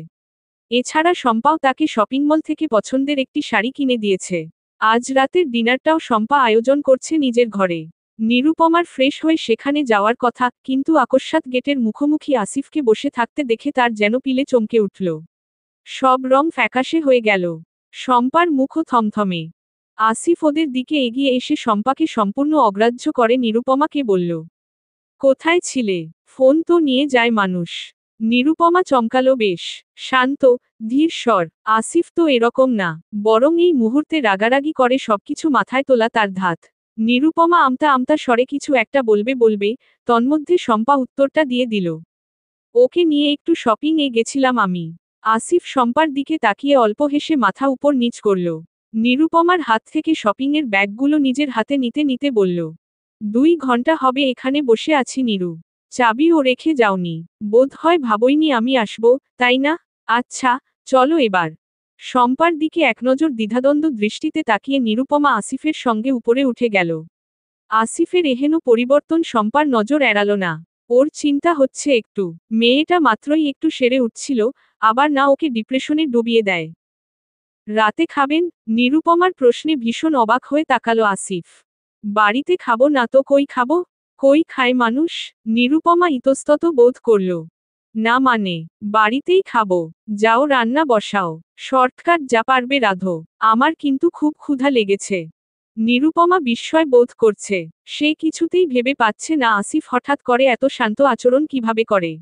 এছাড়া শম্পাও তাকে শপিং মল থেকে পছন্দের একটি শাড়ি কিনে দিয়েছে। আজ রাতের ডিনারটাও শম্পা আয়োজন করছে নিজের ঘরে। নিরুপমার ফ্রেশ হয়ে সেখানে যাওয়ার কথা, কিন্তু আকস্মাৎ গেটের মুখোমুখি আসিফকে বসে থাকতে দেখে তার যেন পিলে চমকে উঠল। সব রং ফ্যাকাশে হয়ে গেল। শম্পার মুখও থমথমে। আসিফ ওদের দিকে এগিয়ে এসে শম্পাকে সম্পূর্ণ অগ্রাহ্য করে নিরুপমাকে বলল, কোথায় ছিলে? ফোন তো নিয়ে যায় মানুষ। নিরুপমা চমকালো বেশ। শান্ত, ধীর স্বর। আসিফ তো এরকম না, বরং এই মুহূর্তে রাগারাগি করে সবকিছু মাথায় তোলা তার ধাত। নিরুপমা আমতা আমতা স্বরে কিছু একটা বলবে, তন্মধ্যে শম্পা উত্তরটা দিয়ে দিল, ওকে নিয়ে একটু শপিং এ গেছিলাম আমি। আসিফ শম্পার দিকে তাকিয়ে অল্প হেসে মাথা উপর নিচ করল। নিরুপমার হাত থেকে শপিংয়ের ব্যাগগুলো নিজের হাতে নিতে নিতে বলল, 2 ঘন্টা হবে এখানে বসে আছি নিরু। চাবিও রেখে যাওনি। বোধ হয় ভাবইনি আমি আসব, তাই না? আচ্ছা, চলো এবার। শম্পার দিকে একনজর দ্বিধাদ্বন্দ্ব দৃষ্টিতে তাকিয়ে নিরুপমা আসিফের সঙ্গে উপরে উঠে গেল। আসিফের এহেন পরিবর্তন শম্পার নজর এড়াল না। ওর চিন্তা হচ্ছে একটু, মেয়েটা মাত্রই একটু সেরে উঠছিল, আবার না ওকে ডিপ্রেশনে ডুবিয়ে দেয়। রাতে খাবেন? নিরুপমার প্রশ্নে ভীষণ অবাক হয়ে তাকালো আসিফ। বাড়িতে খাবো না তো কই খাবো? কই খায় মানুষ? নিরুপমা ইতস্তত বোধ করল। না মানে, বাড়িতেই খাবো। যাও রান্না বসাও। শর্টকাট যা পারবে রাঁধো। আমার কিন্তু খুব ক্ষুধা লেগেছে। নিরুপমা বিস্ময় বোধ করছে। সে কিছুতেই ভেবে পাচ্ছে না আসিফ হঠাৎ করে এত শান্ত আচরণ কিভাবে করে।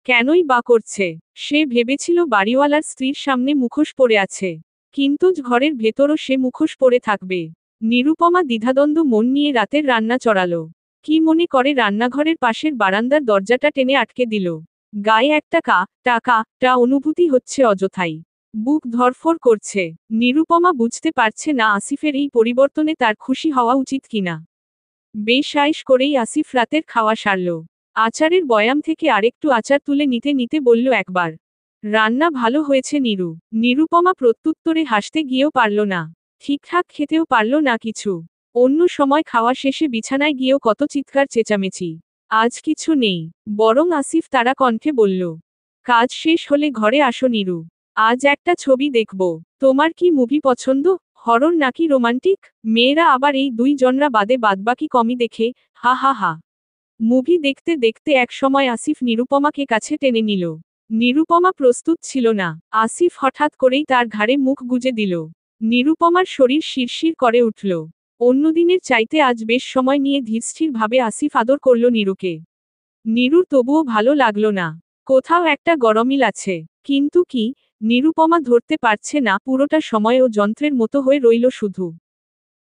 কেনই বা করছে? সে ভেবেছিল বাড়িওয়ালার স্ত্রীর সামনে মুখোশ পরে আছে। কিন্তু ঘরের ভেতরও সে মুখোশ পরে থাকবে। নিরুপমা দ্বিধাদ্বন্দ্ব মন নিয়ে রাতের রান্না চড়ালো। কি মনে করে রান্নাঘরের পাশের বারান্দার দরজাটা টেনে আটকে দিল। গায়ে একটা টা অনুভূতি হচ্ছে অযথাই। বুক ধড়ফড় করছে। নিরুপমা বুঝতে পারছে না আসিফের এই পরিবর্তনে তার খুশি হওয়া উচিত কিনা। বেশ আয়েশ করেই আসিফ রাতের খাওয়া সারল। আচারের বয়াম থেকে আরেকটু আচার তুলে নিতে নিতে বলল একবার, রান্না ভালো হয়েছে নিরু। নিরুপমা প্রত্যুত্তরে হাসতে গিয়েও পারল না। ঠিকঠাক খেতেও পারল না কিছু। অন্য সময় খাওয়া শেষে বিছানায় গিয়েও কত চিৎকার চেঁচামেচি। আজ কিছু নেই। বরং আসিফ তারা কণ্ঠে বলল, কাজ শেষ হলে ঘরে আসো নিরু। আজ একটা ছবি দেখব। তোমার কি মুভি পছন্দ? হরর নাকি রোমান্টিক? মেয়েরা আবার এই 2 জনরা বাদে বাদবাকি কমই দেখে, হা হা হা। মুভি দেখতে দেখতে এক সময় আসিফ নিরুপমাকে কাছে টেনে নিল। নিরুপমা প্রস্তুত ছিল না। আসিফ হঠাৎ করেই তার ঘাড়ে মুখ গুজে দিল। নিরুপমার শরীর শিরশির করে উঠল। অন্যদিনের চাইতে আজ বেশ সময় নিয়ে ধীরস্থিরভাবে আসিফ আদর করল নীরুকে। নীরুর তবুও ভালো লাগলো না। কোথাও একটা গরমিল আছে। কিন্তু কি, নিরুপমা ধরতে পারছে না। পুরোটা সময় ও যন্ত্রের মতো হয়ে রইল শুধু।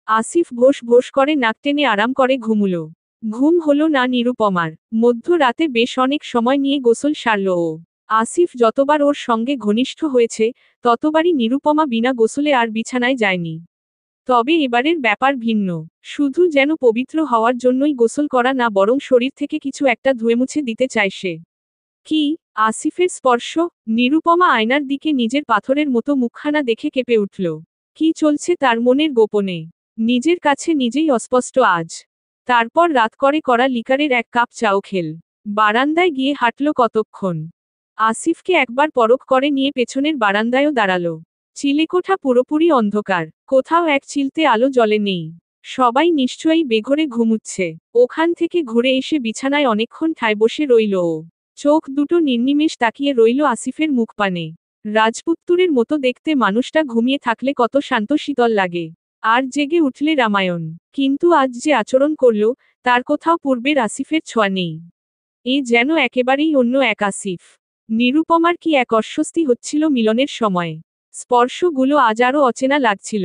আসিফ ভোস ভোস করে নাক টেনে আরাম করে ঘুমুল। ঘুম হলো না নিরুপমার। মধ্যরাতে বেশ অনেক সময় নিয়ে গোসল সারল ও। আসিফ যতবার ওর সঙ্গে ঘনিষ্ঠ হয়েছে, ততবারই নিরুপমা বিনা গোসলে আর বিছানায় যায়নি। তবে এবারের ব্যাপার ভিন্ন। শুধু যেন পবিত্র হওয়ার জন্যই গোসল করা না, বরং শরীর থেকে কিছু একটা ধুয়েমুছে দিতে চায় সে। কি, আসিফের স্পর্শ? নিরুপমা আয়নার দিকে নিজের পাথরের মতো মুখখানা দেখে কেঁপে উঠল। কি চলছে তার মনের গোপনে? নিজের কাছে নিজেই অস্পষ্ট আজ। তারপর রাত করে করা লিকারের এক কাপ চাও খেল। বারান্দায় গিয়ে হাঁটল কতক্ষণ। আসিফকে একবার পরখ করে নিয়ে পেছনের বারান্দায়ও দাঁড়ালো। চিলেকোঠা পুরোপুরি অন্ধকার। কোথাও এক চিলতে আলো জ্বলে নেই। সবাই নিশ্চয়ই বেঘরে ঘুমুচ্ছে। ওখান থেকে ঘুরে এসে বিছানায় অনেকক্ষণ ঠায় বসে রইল ও। চোখ দুটো নির্নিমেষ তাকিয়ে রইল আসিফের মুখপানে। রাজপুত্তুরের মতো দেখতে মানুষটা ঘুমিয়ে থাকলে কত শান্ত শীতল লাগে। আর জেগে উঠলে রামায়ণ। কিন্তু আজ যে আচরণ করল, তার কোথাও পূর্বের আসিফের ছোঁয়া নেই। এ যেন একেবারেই অন্য এক আসিফ। নিরুপমার কি এক অস্বস্তি হচ্ছিল মিলনের সময়। স্পর্শগুলো আজ আরও অচেনা লাগছিল।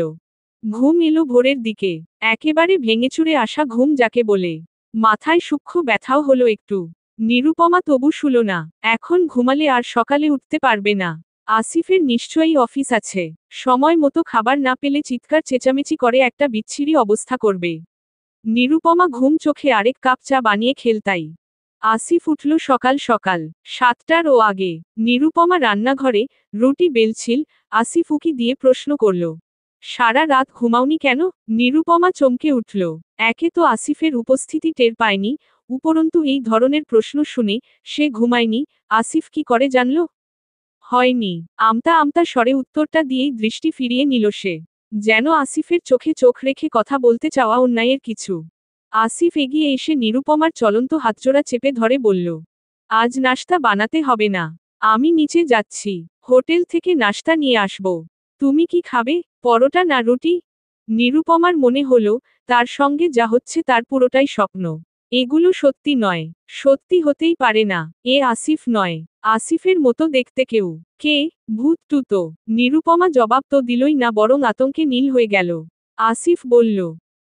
ঘুম এলো ভোরের দিকে। একেবারে ভেঙেচুরে আসা ঘুম যাকে বলে। মাথায় সূক্ষ্ম ব্যথাও হলো একটু। নিরুপমা তবু শুলো না। এখন ঘুমালে আর সকালে উঠতে পারবে না। আসিফের নিশ্চয়ই অফিস আছে। সময় মতো খাবার না পেলে চিৎকার চেঁচামেচি করে একটা বিচ্ছিরি অবস্থা করবে। নিরুপমা ঘুম চোখে আরেক কাপ চা বানিয়ে খেলতাই। আসিফ উঠল সকাল সকাল 7টার ও আগে। নিরুপমা রান্নাঘরে রুটি বেলছিল। আসিফ উকি দিয়ে প্রশ্ন করল, সারা রাত ঘুমাওনি কেন? নিরুপমা চমকে উঠল। একে তো আসিফের উপস্থিতি টের পায়নি, উপরন্তু এই ধরনের প্রশ্ন শুনে সে ঘুমায়নি। আসিফ কি করে জানল? হয়নি। আমতা আমতা স্বরে উত্তরটা দিয়েই দৃষ্টি ফিরিয়ে নিল সে। যেন আসিফের চোখে চোখ রেখে কথা বলতে চাওয়া অন্যায়ের কিছু। আসিফ এগিয়ে এসে নিরুপমার চলন্ত হাতজোড়া চেপে ধরে বলল, আজ নাশতা বানাতে হবে না। আমি নিচে যাচ্ছি। হোটেল থেকে নাশতা নিয়ে আসব। তুমি কি খাবে? পরোটা না রুটি? নিরুপমার মনে হলো, তার সঙ্গে যা হচ্ছে তার পুরোটাই স্বপ্ন। এগুলো সত্যি নয়। সত্যি হতেই পারে না। এ আসিফ নয়। আসিফের মতো দেখতে কেউ। কে? ভূত টুতো। নিরুপমা জবাব তো দিলই না, বরং আতঙ্কে নীল হয়ে গেল। আসিফ বলল,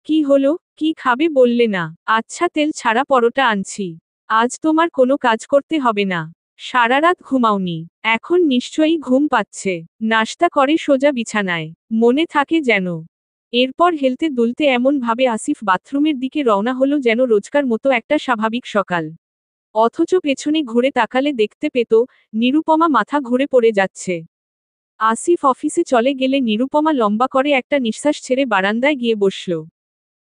কি হলো? কি খাবে বললে না? আচ্ছা, তেল ছাড়া পরোটা আনছি। আজ তোমার কোনো কাজ করতে হবে না। সারা রাত ঘুমাওনি। এখন নিশ্চয়ই ঘুম পাচ্ছে। নাশতা করে সোজা বিছানায়। মনে থাকে যেন। এরপর হেলতে দুলতে এমন ভাবে আসিফ বাথরুমের দিকে রওনা হলো যেন রোজকার মতো একটা স্বাভাবিক সকাল। অথচ পেছনে ঘুরে তাকালে দেখতে পেত, নিরুপমা মাথা ঘুরে পড়ে যাচ্ছে। আসিফ অফিসে চলে গেলে নিরুপমা লম্বা করে একটা নিঃশ্বাস ছেড়ে বারান্দায় গিয়ে বসল।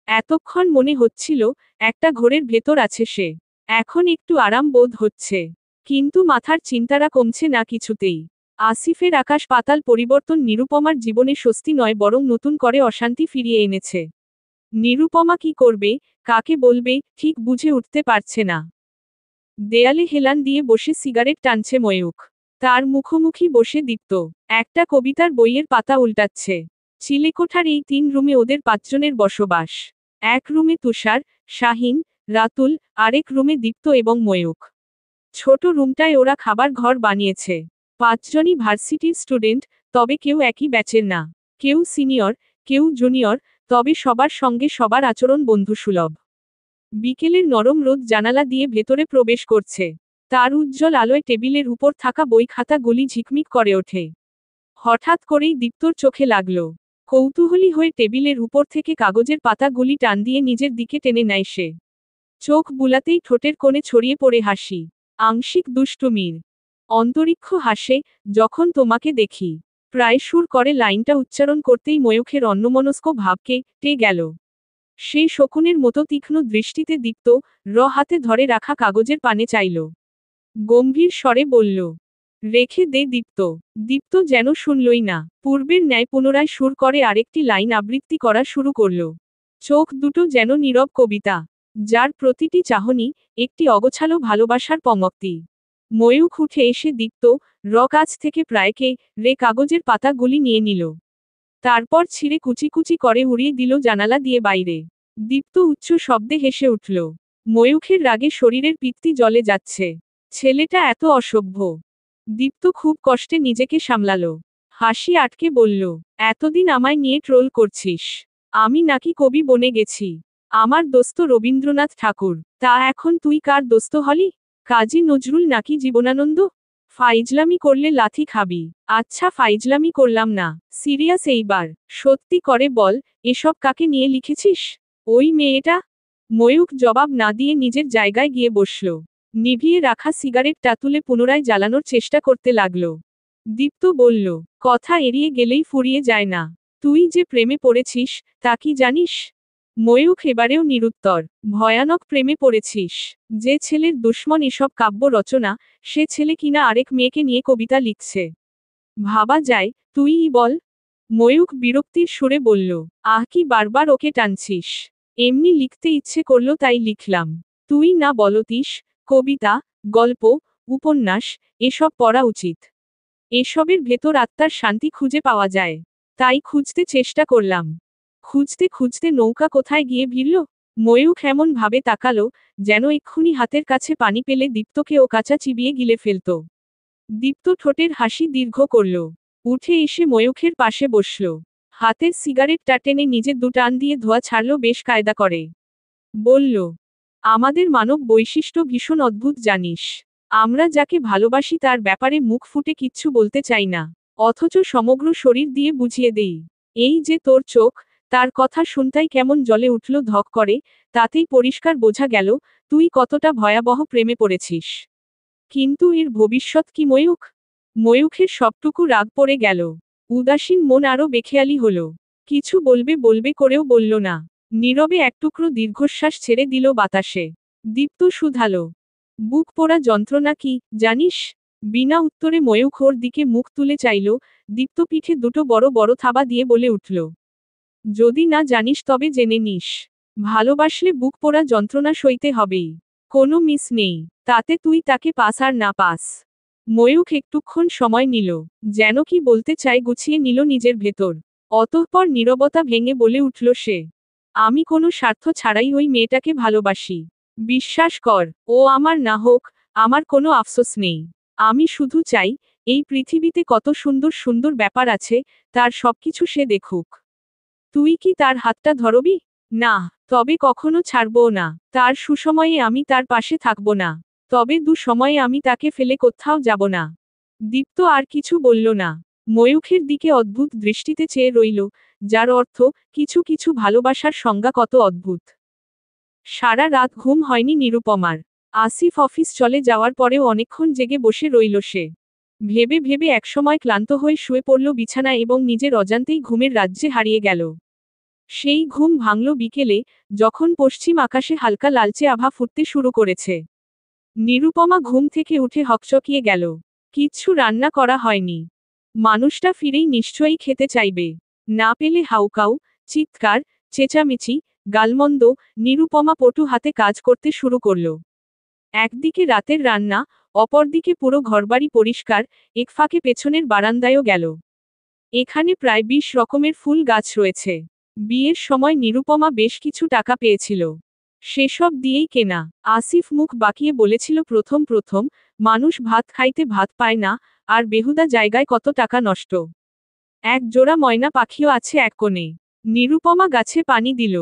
এতক্ষণ মনে হচ্ছিল, একটা ঘোরের ভেতর আছে সে। এখন একটু আরাম বোধ হচ্ছে। কিন্তু মাথার চিন্তারা কমছে না কিছুতেই। আসিফের আকাশ পাতাল পরিবর্তন নিরুপমার জীবনে স্বস্তি নয়, বরং নতুন করে অশান্তি ফিরিয়ে এনেছে। নিরুপমা কি করবে, কাকে বলবে, ঠিক বুঝে উঠতে পারছে না। দেয়ালে হেলান দিয়ে বসে সিগারেট টানছে ময়ূখ। তার মুখোমুখি বসে দীপ্ত। একটা কবিতার বইয়ের পাতা উল্টাচ্ছে। চিলেকোঠার এই 3 রুমে ওদের 5 জনের বসবাস। এক রুমে তুষার, শাহিন, রাতুল, আরেক রুমে দীপ্ত এবং ময়ূখ। ছোট রুমটায় ওরা খাবার ঘর বানিয়েছে। 5 জনই ভার্সিটির স্টুডেন্ট, তবে কেউ একই ব্যাচের না। কেউ সিনিয়র, কেউ জুনিয়র, তবে সবার সঙ্গে সবার আচরণ বন্ধুসুলভ। বিকেলের নরম রোদ জানালা দিয়ে ভেতরে প্রবেশ করছে। তার উজ্জ্বল আলোয় টেবিলের উপর থাকা বই খাতাগুলি ঝিকমিক করে ওঠে। হঠাৎ করেই দীপ্তর চোখে লাগল। কৌতূহলী হয়ে টেবিলের উপর থেকে কাগজের পাতাগুলি টান দিয়ে নিজের দিকে টেনে নেয় সে। চোখ বুলাতেই ঠোঁটের কোণে ছড়িয়ে পড়ে হাসি। আংশিক দুষ্টুমির। অন্তরিক্ষ হাসে, যখন তোমাকে দেখি। প্রায় সুর করে লাইনটা উচ্চারণ করতেই ময়ূখের অন্যমনস্ক ভাবকে টে গেল। সেই শকুনের মতো তীক্ষ্ণ দৃষ্টিতে দীপ্ত হাতে ধরে রাখা কাগজের পানে চাইল। গম্ভীর স্বরে বলল, রেখে দে দীপ্ত। দীপ্ত যেন শুনলই না। পূর্বের ন্যায় পুনরায় সুর করে আরেকটি লাইন আবৃত্তি করা শুরু করল। চোখ দুটো যেন নীরব কবিতা, যার প্রতিটি চাহনি একটি অগোছালো ভালোবাসার পঙ্ক্তি। ময়ূখ উঠে এসে দীপ্ত কাছ থেকে প্রায় রে কাগজের পাতাগুলি নিয়ে নিল। তারপর ছিঁড়ে কুচি কুচি করে উড়িয়ে দিল জানালা দিয়ে বাইরে। দীপ্ত উচ্চ শব্দে হেসে উঠল। ময়ূখের রাগে শরীরের পিত্তি জ্বলে যাচ্ছে। ছেলেটা এত অসভ্য। দীপ্ত খুব কষ্টে নিজেকে সামলালো। হাসি আটকে বলল, এতদিন আমায় নিয়ে ট্রোল করছিস। আমি নাকি কবি বনে গেছি। আমার দোস্ত রবীন্দ্রনাথ ঠাকুর। তা এখন তুই কার দোস্ত হলি? কাজী নজরুল নাকি জীবনানন্দ? ফাইজলামি করলে লাথি খাবি। আচ্ছা ফাইজলামি করলাম না, সিরিয়াস এইবার। সত্যি করে বল, এসব কাকে নিয়ে লিখেছিস? ওই মেয়েটা। ময়ূখ জবাব না দিয়ে নিজের জায়গায় গিয়ে বসল। নিভিয়ে রাখা সিগারেটটা তুলে পুনরায় জ্বালানোর চেষ্টা করতে লাগল। দীপ্ত বলল, কথা এড়িয়ে গেলেই ফুরিয়ে যায় না। তুই যে প্রেমে পড়েছিস, তা কি জানিস? ময়ূখ এবারেও নিরুত্তর। ভয়ানক প্রেমে পড়েছিস। যে ছেলের দুশ্মন এসব কাব্য রচনা, সে ছেলে কিনা আরেক মেয়েকে নিয়ে কবিতা লিখছে। ভাবা যায়, তুইই বল। ময়ূখ বিরক্তির সুরে বলল, আহ কি বারবার ওকে টানছিস? এমনি লিখতে ইচ্ছে করলো তাই লিখলাম। তুই না বলতিস, কবিতা, গল্প, উপন্যাস, এসব পড়া উচিত। এসবের ভেতর আত্মার শান্তি খুঁজে পাওয়া যায়। তাই খুঁজতে চেষ্টা করলাম। খুঁজতে খুঁজতে নৌকা কোথায় গিয়ে ভিড়ল? ময়ূখ এমন ভাবে তাকালো, যেন এক্ষুনি হাতের কাছে পানি পেলে দীপ্তকে ও কাঁচা চিবিয়ে গিলে ফেলত। দীপ্ত ঠোঁটের হাসি দীর্ঘ করল। উঠে এসে ময়ূখের পাশে বসল। হাতের সিগারেটটা টেনে নিজে টান দিয়ে ধোঁয়া ছাড়ল বেশ কায়দা করে। বলল, আমাদের মানব বৈশিষ্ট্য ভীষণ অদ্ভুত জানিস। আমরা যাকে ভালোবাসি তার ব্যাপারে মুখ ফুটে কিচ্ছু বলতে চাই না। অথচ সমগ্র শরীর দিয়ে বুঝিয়ে দেই। এই যে তোর চোখ, তার কথা শুনতাই কেমন জ্বলে উঠল ধক করে, তাতেই পরিষ্কার বোঝা গেল, তুই কতটা ভয়াবহ প্রেমে পড়েছিস। কিন্তু এর ভবিষ্যৎ কি ময়ূখ? ময়ূখের সবটুকু রাগ পড়ে গেল। উদাসীন মন আরো বেখেয়ালি হল। কিছু বলবে বলবে করেও বলল না। নীরবে এক টুকরো দীর্ঘশ্বাস ছেড়ে দিল বাতাসে। দীপ্ত শুধালো, বুক পোড়া যন্ত্রণা কি, জানিস? বিনা উত্তরে ময়ূখ ওর দিকে মুখ তুলে চাইল। দীপ্ত পিঠে দুটো বড় বড় থাবা দিয়ে বলে উঠল, যদি না জানিস তবে জেনে নিস। ভালোবাসলে বুক পোড়া যন্ত্রণা সইতে হবেই। কোনো মিস নেই। তাতে তুই তাকে পাস আর না পাস। ময়ূখ একটুক্ষণ সময় নিল, যেন কি বলতে চায় গুছিয়ে নিল নিজের ভেতর। অতঃপর নীরবতা ভেঙে বলে উঠল সে, আমি কোনো স্বার্থ ছাড়াই ওই মেয়েটাকে ভালোবাসি। বিশ্বাস কর, ও আমার না হোক, আমার কোনো আফসোস নেই। আমি শুধু চাই, এই পৃথিবীতে কত সুন্দর সুন্দর ব্যাপার আছে, তার সবকিছু সে দেখুক। তুই কি তার হাতটা ধরবি? না, তবে কখনো ছাড়বও না। তার সুসময়ে আমি তার পাশে থাকব না। তবে দুঃসময়ে আমি তাকে ফেলে কোথাও যাব না। দীপ্ত আর কিছু বলল না। ময়ূখের দিকে অদ্ভুত দৃষ্টিতে চেয়ে রইল, যার অর্থ, কিছু কিছু ভালোবাসার সংজ্ঞা কত অদ্ভুত। সারা রাত ঘুম হয়নি নিরুপমার। আসিফ অফিস চলে যাওয়ার পরেও অনেকক্ষণ জেগে বসে রইল সে। ভেবে ভেবে একসময় ক্লান্ত হয়ে শুয়ে পড়ল বিছানায় এবং নিজের অজান্তেই ঘুমের রাজ্যে হারিয়ে গেল। সেই ঘুম ভাঙল বিকেলে, যখন পশ্চিম আকাশে হালকা লালচে আভা ফুটতে শুরু করেছে। নিরুপমা ঘুম থেকে উঠে হকচকিয়ে গেল। কিচ্ছু রান্না করা হয়নি। মানুষটা ফিরেই নিশ্চয়ই খেতে চাইবে। না পেলে হাউকাউ, চিৎকার, চেঁচামেচি, গালমন্দ। নিরুপমা পটু হাতে কাজ করতে শুরু করল। একদিকে রাতের রান্না, অপরদিকে পুরো ঘরবাড়ি পরিষ্কার, এক ফাঁকে পেছনের বারান্দায়ও গেল। এখানে প্রায় 20 রকমের ফুল গাছ রয়েছে। বিয়ের সময় নিরুপমা বেশ কিছু টাকা পেয়েছিল। সেসব দিয়েই কেনা। আসিফ মুখ বাঁকিয়ে বলেছিল প্রথম প্রথম, মানুষ ভাত খাইতে ভাত পায় না, আর বেহুদা জায়গায় কত টাকা নষ্ট। এক জোড়া ময়না পাখিও আছে এক কোণে। নিরুপমা গাছে পানি দিল।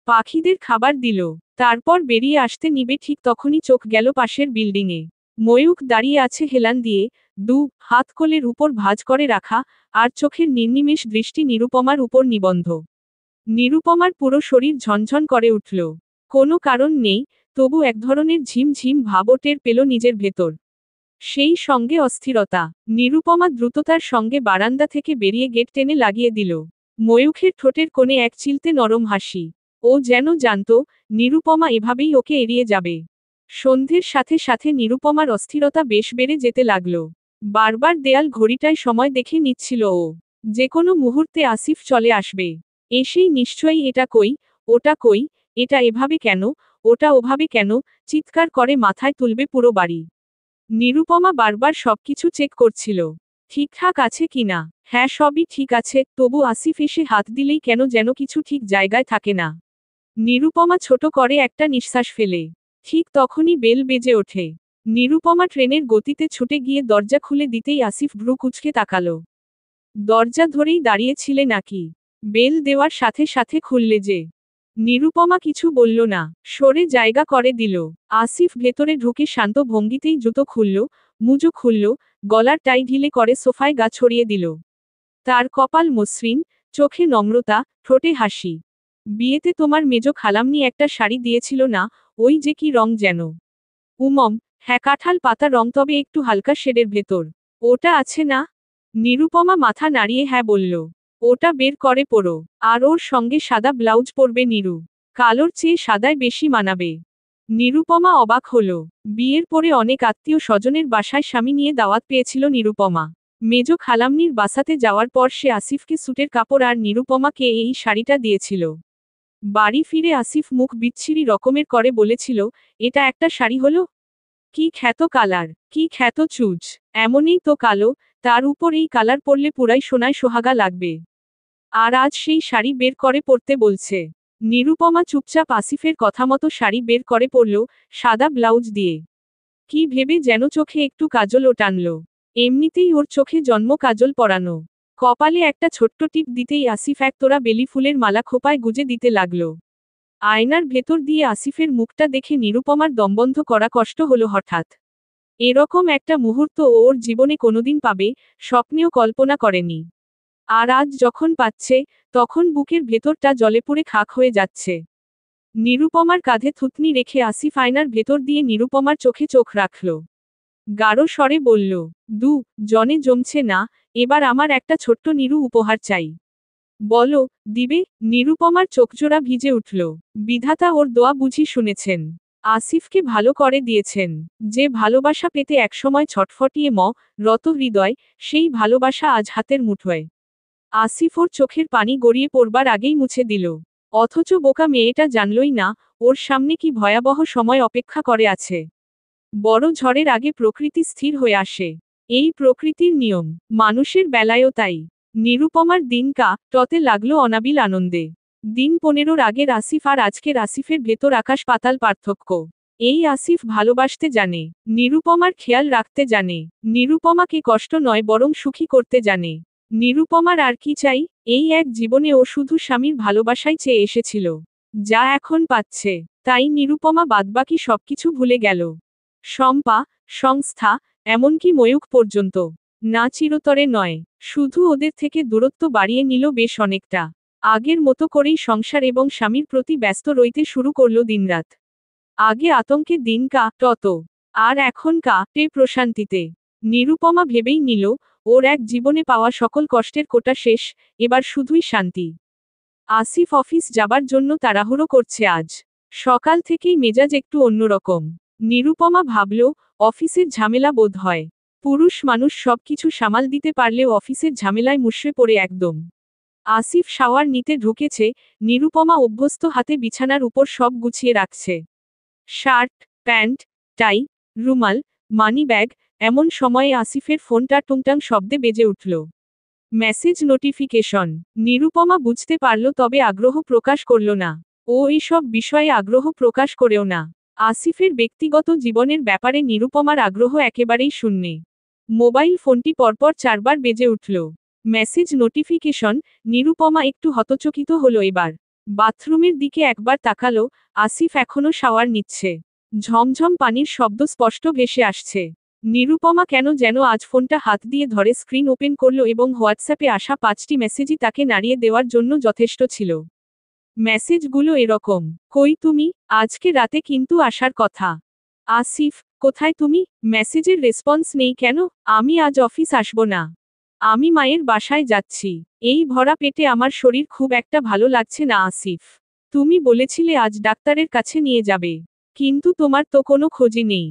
পাখিদের খাবার দিল। তারপর বেরিয়ে আসতে নিবে ঠিক তখনই চোখ গেল পাশের বিল্ডিংয়ে। ময়ূখ দাঁড়িয়ে আছে হেলান দিয়ে, হাত কোলের উপর ভাঁজ করে রাখা, আর চোখের নির্নিমেষ দৃষ্টি নিরুপমার উপর নিবন্ধ। নিরুপমার পুরো শরীর ঝনঝন করে উঠল। কোনো কারণ নেই, তবু এক ধরনের ঝিমঝিম ভাবও টের পেল নিজের ভেতর। সেই সঙ্গে অস্থিরতা। নিরুপমা দ্রুততার সঙ্গে বারান্দা থেকে বেরিয়ে গেট টেনে লাগিয়ে দিল। ময়ূখের ঠোঁটের কোণে এক চিলতে নরম হাসি। ও যেন জানত, নিরুপমা এভাবেই ওকে এড়িয়ে যাবে। সন্ধ্যের সাথে সাথে নিরুপমার অস্থিরতা বেশ বেড়ে যেতে লাগল। বারবার দেয়াল ঘড়িটায় সময় দেখে নিচ্ছিল ও। যে কোনো মুহূর্তে আসিফ চলে আসবে। এসেই নিশ্চয়ই এটা কই, ওটা কই, এটা এভাবে কেন, ওটা ওভাবে কেন, চিৎকার করে মাথায় তুলবে পুরো বাড়ি। নিরুপমা বারবার সবকিছু চেক করছিল। ঠিকঠাক আছে কিনা। হ্যাঁ, সবই ঠিক আছে, তবু আসিফ এসে হাত দিলেই কেন যেন কিছু ঠিক জায়গায় থাকে না। নিরুপমা ছোট করে একটা নিঃশ্বাস ফেলে। ঠিক তখনই বেল বেজে ওঠে। নিরুপমা ট্রেনের গতিতে ছুটে গিয়ে দরজা খুলে দিতেই আসিফ ভ্রু কুঁচকে তাকালো। দরজা ধরেই দাঁড়িয়েছিলে নাকি? বেল দেওয়ার সাথে সাথে খুললে যে। নিরুপমা কিছু বলল না, সরে জায়গা করে দিল। আসিফ ভেতরে ঢুকে শান্ত ভঙ্গিতেই জুতো খুলল, মুজো খুলল, গলার টাই ঢিলে করে সোফায় গা ছড়িয়ে দিল। তার কপাল মসৃণ, চোখে নম্রতা, ঠোঁটে হাসি। বিয়েতে তোমার মেজো খালাম্নি একটা শাড়ি দিয়েছিল না, ওই যে কি রং যেন? উমম, হ্যাঁ, কাঁঠাল পাতা রং, তবে একটু হালকা শেডের ভেতর। ওটা আছে না? নিরুপমা মাথা নাড়িয়ে হ্যাঁ বলল। ওটা বের করে পরো। আর ওর সঙ্গে সাদা ব্লাউজ পরবে নিরু। কালোর চেয়ে সাদায় বেশি মানাবে। নিরুপমা অবাক হলো। বিয়ের পরে অনেক আত্মীয় স্বজনের বাসায় স্বামী নিয়ে দাওয়াত পেয়েছিল নিরুপমা। মেজো খালাম্নির বাসাতে যাওয়ার পর সে আসিফকে স্যুটের কাপড় আর নিরুপমাকে এই শাড়িটা দিয়েছিল। বাড়ি ফিরে আসিফ মুখ বিচ্ছিরি রকমের করে বলেছিল, এটা একটা শাড়ি হলো? কি খ্যাত কালার, কি খ্যাত চুজ, এমনই তো কালো, তার উপর এই কালার পরলে পুরাই সোনায় সোহাগা লাগবে। আর আজ সেই শাড়ি বের করে পরতে বলছে। নিরুপমা চুপচাপ আসিফের কথা মতো শাড়ি বের করে পরল, সাদা ব্লাউজ দিয়ে। কি ভেবে যেন চোখে একটু কাজলও টানল। এমনিতেই ওর চোখে জন্ম কাজল পরানো। কপালে একটা ছোট্ট টিপ দিতেই আসিফ এক তোড়া বেলি ফুলের মালা খোপায় গুজে দিতে লাগল। আয়নার ভেতর দিয়ে আসিফের মুখটা দেখে নিরুপমার দমবন্ধ করা কষ্ট হলো হঠাৎ। এরকম একটা মুহূর্ত ও ওর জীবনে কোনোদিন পাবে, স্বপ্নেও কল্পনা করেনি। আর আজ যখন পাচ্ছে, তখন বুকের ভেতরটা জলে পুড়ে খাক হয়ে যাচ্ছে। নিরুপমার কাঁধে থুতনি রেখে আসিফ আয়নার ভেতর দিয়ে নিরুপমার চোখে চোখ রাখল। গাঢ় স্বরে বলল, জনে জমছে না, এবার আমার একটা ছোট্ট নিরু উপহার চাই। বলো, দিবে? নিরুপমার চোখজোড়া ভিজে উঠল। বিধাতা ওর দোয়া বুঝি শুনেছেন। আসিফকে ভালো করে দিয়েছেন। যে ভালোবাসা পেতে একসময় ছটফটিয়ে রত হৃদয়, সেই ভালোবাসা আজ হাতের মুঠোয়। আসিফ ওর চোখের পানি গড়িয়ে পড়বার আগেই মুছে দিল। অথচ বোকা মেয়েটা জানলই না, ওর সামনে কি ভয়াবহ সময় অপেক্ষা করে আছে। বড় ঝড়ের আগে প্রকৃতি স্থির হয়ে আসে। এই প্রকৃতির নিয়ম, মানুষের বেলায়ও তাই। নিরুপমার দিন কাটতে লাগলো অনাবিল আনন্দে। দিন 15 আগের আসিফ আর আজকের আসিফের ভেতর আকাশ পাতাল পার্থক্য। এই আসিফ ভালোবাসতে জানে, নিরুপমার খেয়াল রাখতে জানে, নিরুপমাকে কষ্ট নয় বরং সুখী করতে জানে। নিরুপমার আর কি চাই? এই এক জীবনে ও শুধু স্বামীর ভালোবাসাই চেয়ে এসেছিল। যা এখন পাচ্ছে, তাই নিরুপমা বাদবাকি সবকিছু ভুলে গেল। শম্পা, সংস্থা, এমনকি ময়ূখ পর্যন্ত। না, চিরতরে নয়, শুধু ওদের থেকে দূরত্ব বাড়িয়ে নিল বেশ অনেকটা। আগের মতো করেই সংসার এবং স্বামীর প্রতি ব্যস্ত রইতে শুরু করল দিনরাত। আগে আতঙ্কে দিন কাটত, আর এখন কাটে প্রশান্তিতে। নিরুপমা ভেবেই নিল, ওর এক জীবনে পাওয়া সকল কষ্টের কোটা শেষ, এবার শুধুই শান্তি। আসিফ অফিস যাবার জন্য তাড়াহুড়ো করছে আজ। সকাল থেকেই মেজাজ একটু অন্যরকম। নিরুপমা ভাবল, অফিসের ঝামেলা বোধ হয়। পুরুষ মানুষ সবকিছু সামাল দিতে পারলেও অফিসের ঝামেলায় মুষড়ে পড়ে একদম। আসিফ শাওয়ার নিতে ঢুকেছে, নিরুপমা অভ্যস্ত হাতে বিছানার উপর সব গুছিয়ে রাখছে। শার্ট, প্যান্ট, টাই, রুমাল, মানি ব্যাগ। এমন সময়ে আসিফের ফোনটা টুংটাং শব্দে বেজে উঠল। Message notification. নিরুপমা বুঝতে পারল, তবে আগ্রহ প্রকাশ করল না। ও এইসব বিষয়ে আগ্রহ প্রকাশ করেও না। আসিফের ব্যক্তিগত জীবনের ব্যাপারে নিরুপমার আগ্রহ একেবারেই শূন্যে। মোবাইল ফোনটি পরপর 4বার বেজে উঠল। Message notification. নিরুপমা একটু হতচকিত হলো এবার। বাথরুমের দিকে একবার তাকালো, আসিফ এখনো শাওয়ার নিচ্ছে। ঝমঝম পানির শব্দ স্পষ্ট ভেসে আসছে। নিরুপমা কেন যেন আজ ফোনটা হাত দিয়ে ধরে স্ক্রিন ওপেন করল এবং হোয়াটসঅ্যাপে আসা 5টি মেসেজই তাকে নাড়িয়ে দেওয়ার জন্য যথেষ্ট ছিল। মেসেজগুলো এরকম, কই তুমি, আজকে রাতে কিন্তু আসার কথা। আসিফ, কোথায় তুমি? মেসেজের রেসপন্স নেই কেন? আমি আজ অফিস আসব না। আমি মায়ের বাসায় যাচ্ছি। এই ভরা পেটে আমার শরীর খুব একটা ভালো লাগছে না আসিফ। তুমি বলেছিলে আজ ডাক্তারের কাছে নিয়ে যাবে। কিন্তু তোমার তো কোনো খোঁজই নেই।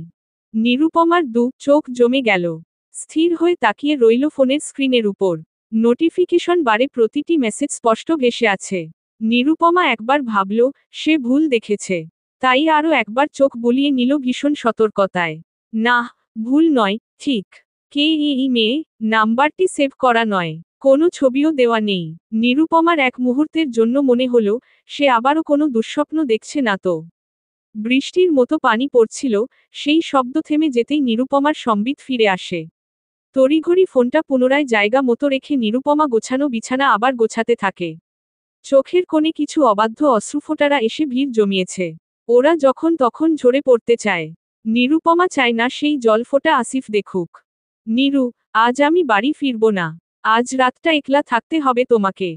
নিরুপমার চোখ জমে গেল। স্থির হয়ে তাকিয়ে রইল ফোনের স্ক্রিনের উপর। নোটিফিকেশন বারে প্রতিটি মেসেজ স্পষ্ট ভেসে আছে। নিরুপমা একবার ভাবল, সে ভুল দেখেছে। তাই আরও একবার চোখ বুলিয়ে নিল ভীষণ সতর্কতায়। না, ভুল নয়, ঠিক। কে এই মেয়ে? নাম্বারটি সেভ করা নয়। কোনো ছবিও দেওয়া নেই। নিরুপমার এক মুহূর্তের জন্য মনে হলো, সে আবারও কোনো দুঃস্বপ্ন দেখছে না তো। বৃষ্টির মতো পানি পড়ছিল, সেই শব্দ থেমে যেতেই নিরুপমার সম্বিত ফিরে আসে। তড়িঘড়ি ফোনটা পুনরায় জায়গা মতো রেখে নিরুপমা গোছানো বিছানা আবার গোছাতে থাকে। চোখের কোণে কিছু অবাধ্য অশ্রুফোঁটারা এসে ভিড় জমিয়েছে। ওরা যখন তখন ঝরে পড়তে চায়। নিরুপমা চায় না সেই জলফোঁটা আসিফ দেখুক। নিরু, আজ আমি বাড়ি ফিরব না। আজ রাতটা একলা থাকতে হবে তোমাকে।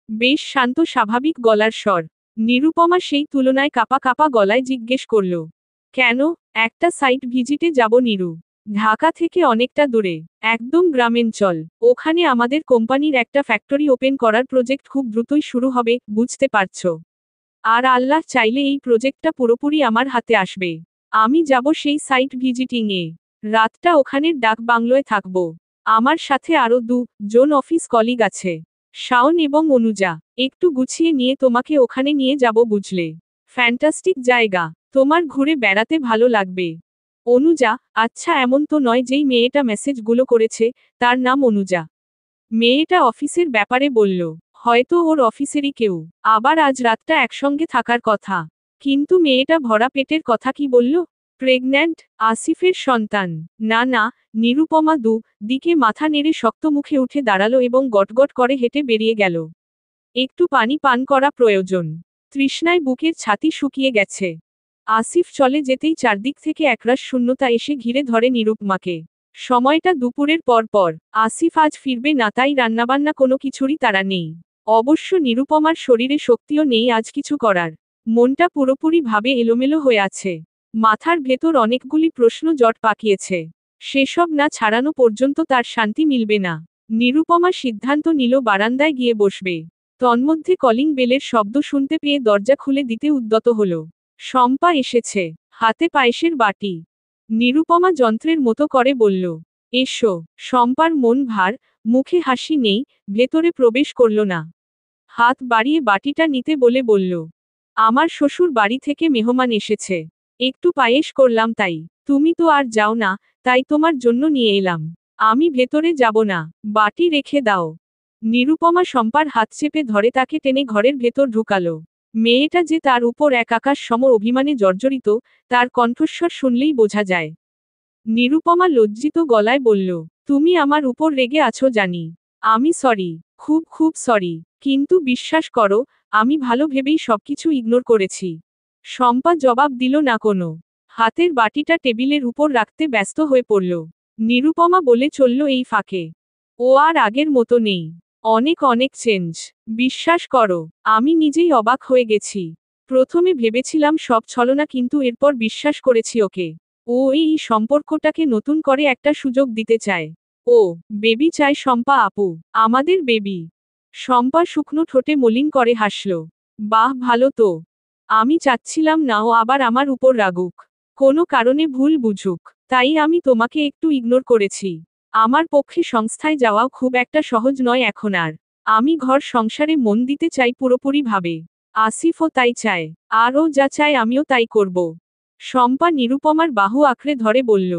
বেশ শান্ত স্বাভাবিক গলার স্বর। নিরুপমা সেই তুলনায় কাঁপা কাঁপা গলায় জিজ্ঞেস করল। কেন? একটা সাইট ভিজিটে যাব নিরু। ঢাকা থেকে অনেকটা দূরে, একদম গ্রামাঞ্চল। ওখানে আমাদের কোম্পানির একটা ফ্যাক্টরি ওপেন করার প্রজেক্ট খুব দ্রুতই শুরু হবে, বুঝতে পারছো। আর আল্লাহ চাইলে এই প্রজেক্টটা পুরোপুরি আমার হাতে আসবে। আমি যাব সেই সাইট ভিজিটিংয়ে। রাতটা ওখানের ডাক বাংলোয় থাকব। আমার সাথে আরও জন অফিস কলিগ আছে। শাওন এবং অনুজা। একটু গুছিয়ে নিয়ে তোমাকে ওখানে নিয়ে যাব বুঝলে। ফ্যান্টাস্টিক জায়গা। তোমার ঘুরে বেড়াতে ভালো লাগবে। অনুজা, আচ্ছা এমন তো নয় যেই মেয়েটা মেসেজগুলো করেছে, তার নাম অনুজা। মেয়েটা অফিসের ব্যাপারে বলল। হয়তো ওর অফিসেরই কেউ। আবার আজ রাতটা একসঙ্গে থাকার কথা। কিন্তু মেয়েটা ভরা পেটের কথা কি বলল? প্রেগন্যান্ট, আসিফের সন্তান। না না, নিরুপমা দিকে মাথা নেড়ে শক্ত মুখে উঠে দাঁড়ালো এবং গটগট করে হেঁটে বেরিয়ে গেল। একটু পানি পান করা প্রয়োজন। তৃষ্ণায় বুকের ছাতি শুকিয়ে গেছে। আসিফ চলে যেতেই চারদিক থেকে একরাশ শূন্যতা এসে ঘিরে ধরে নিরুপমাকে। সময়টা দুপুরের পর। আসিফ আজ ফিরবে না, তাই রান্নাবান্না কোনো কিছুরই তাড়া নেই। অবশ্য নিরুপমার শরীরে শক্তিও নেই আজ কিছু করার। মনটা পুরোপুরি ভাবে এলোমেলো হয়ে আছে। মাথার ভেতর অনেকগুলি প্রশ্ন জট পাকিয়েছে। সেসব না ছাড়ানো পর্যন্ত তার শান্তি মিলবে না। নিরুপমা সিদ্ধান্ত নিল বারান্দায় গিয়ে বসবে। তন্মধ্যে কলিং বেলের শব্দ শুনতে পেয়ে দরজা খুলে দিতে উদ্যত হল। শম্পা এসেছে, হাতে পায়েসের বাটি। নিরুপমা যন্ত্রের মতো করে বলল, এসো। শম্পার মন ভার, মুখে হাসি নেই, ভেতরে প্রবেশ করল না। হাত বাড়িয়ে বাটিটা নিতে বলে বলল, আমার শ্বশুর বাড়ি থেকে মেহমান এসেছে। একটু পায়েস করলাম তাই। তুমি তো আর যাও না, তাই তোমার জন্য নিয়ে এলাম। আমি ভেতরে যাব না, বাটি রেখে দাও। নিরুপমা শম্পার হাত চেপে ধরে তাকে টেনে ঘরের ভেতর ঢুকালো। মেয়েটা যে তার উপর এক আকাশ সম অভিমানে জর্জরিত, তার কণ্ঠস্বর শুনলেই বোঝা যায়। নিরুপমা লজ্জিত গলায় বলল, তুমি আমার উপর রেগে আছো জানি। আমি সরি, খুব খুব সরি। কিন্তু বিশ্বাস করো, আমি ভালো ভেবেই সবকিছু ইগনোর করেছি। শম্পা জবাব দিল না কোনো। হাতের বাটিটা টেবিলের উপর রাখতে ব্যস্ত হয়ে পড়ল। নিরুপমা বলে চলল এই ফাঁকে, ও আর আগের মতো নেই। অনেক অনেক চেঞ্জ। বিশ্বাস করো, আমি নিজেই অবাক হয়ে গেছি। প্রথমে ভেবেছিলাম সব ছলনা, কিন্তু এরপর বিশ্বাস করেছি ওকে। ও এই সম্পর্কটাকে নতুন করে একটা সুযোগ দিতে চায়। ও বেবি চায় শম্পা আপু, আমাদের বেবি। শম্পা শুকনো ঠোঁটে মলিন করে হাসল। বাহ ভালো তো। আমি চাচ্ছিলাম না ও আবার আমার উপর রাগুক, কোনো কারণে ভুল বুঝুক। তাই আমি তোমাকে একটু ইগনোর করেছি। আমার পক্ষে সংস্থায় যাওয়াও খুব একটা সহজ নয় এখন আর। আমি ঘর সংসারে মন দিতে চাই পুরোপুরি ভাবে। আসিফও তাই চায়। আর ও যা চায় আমিও তাই করব। শম্পা নিরুপমার বাহু আঁকড়ে ধরে বলল,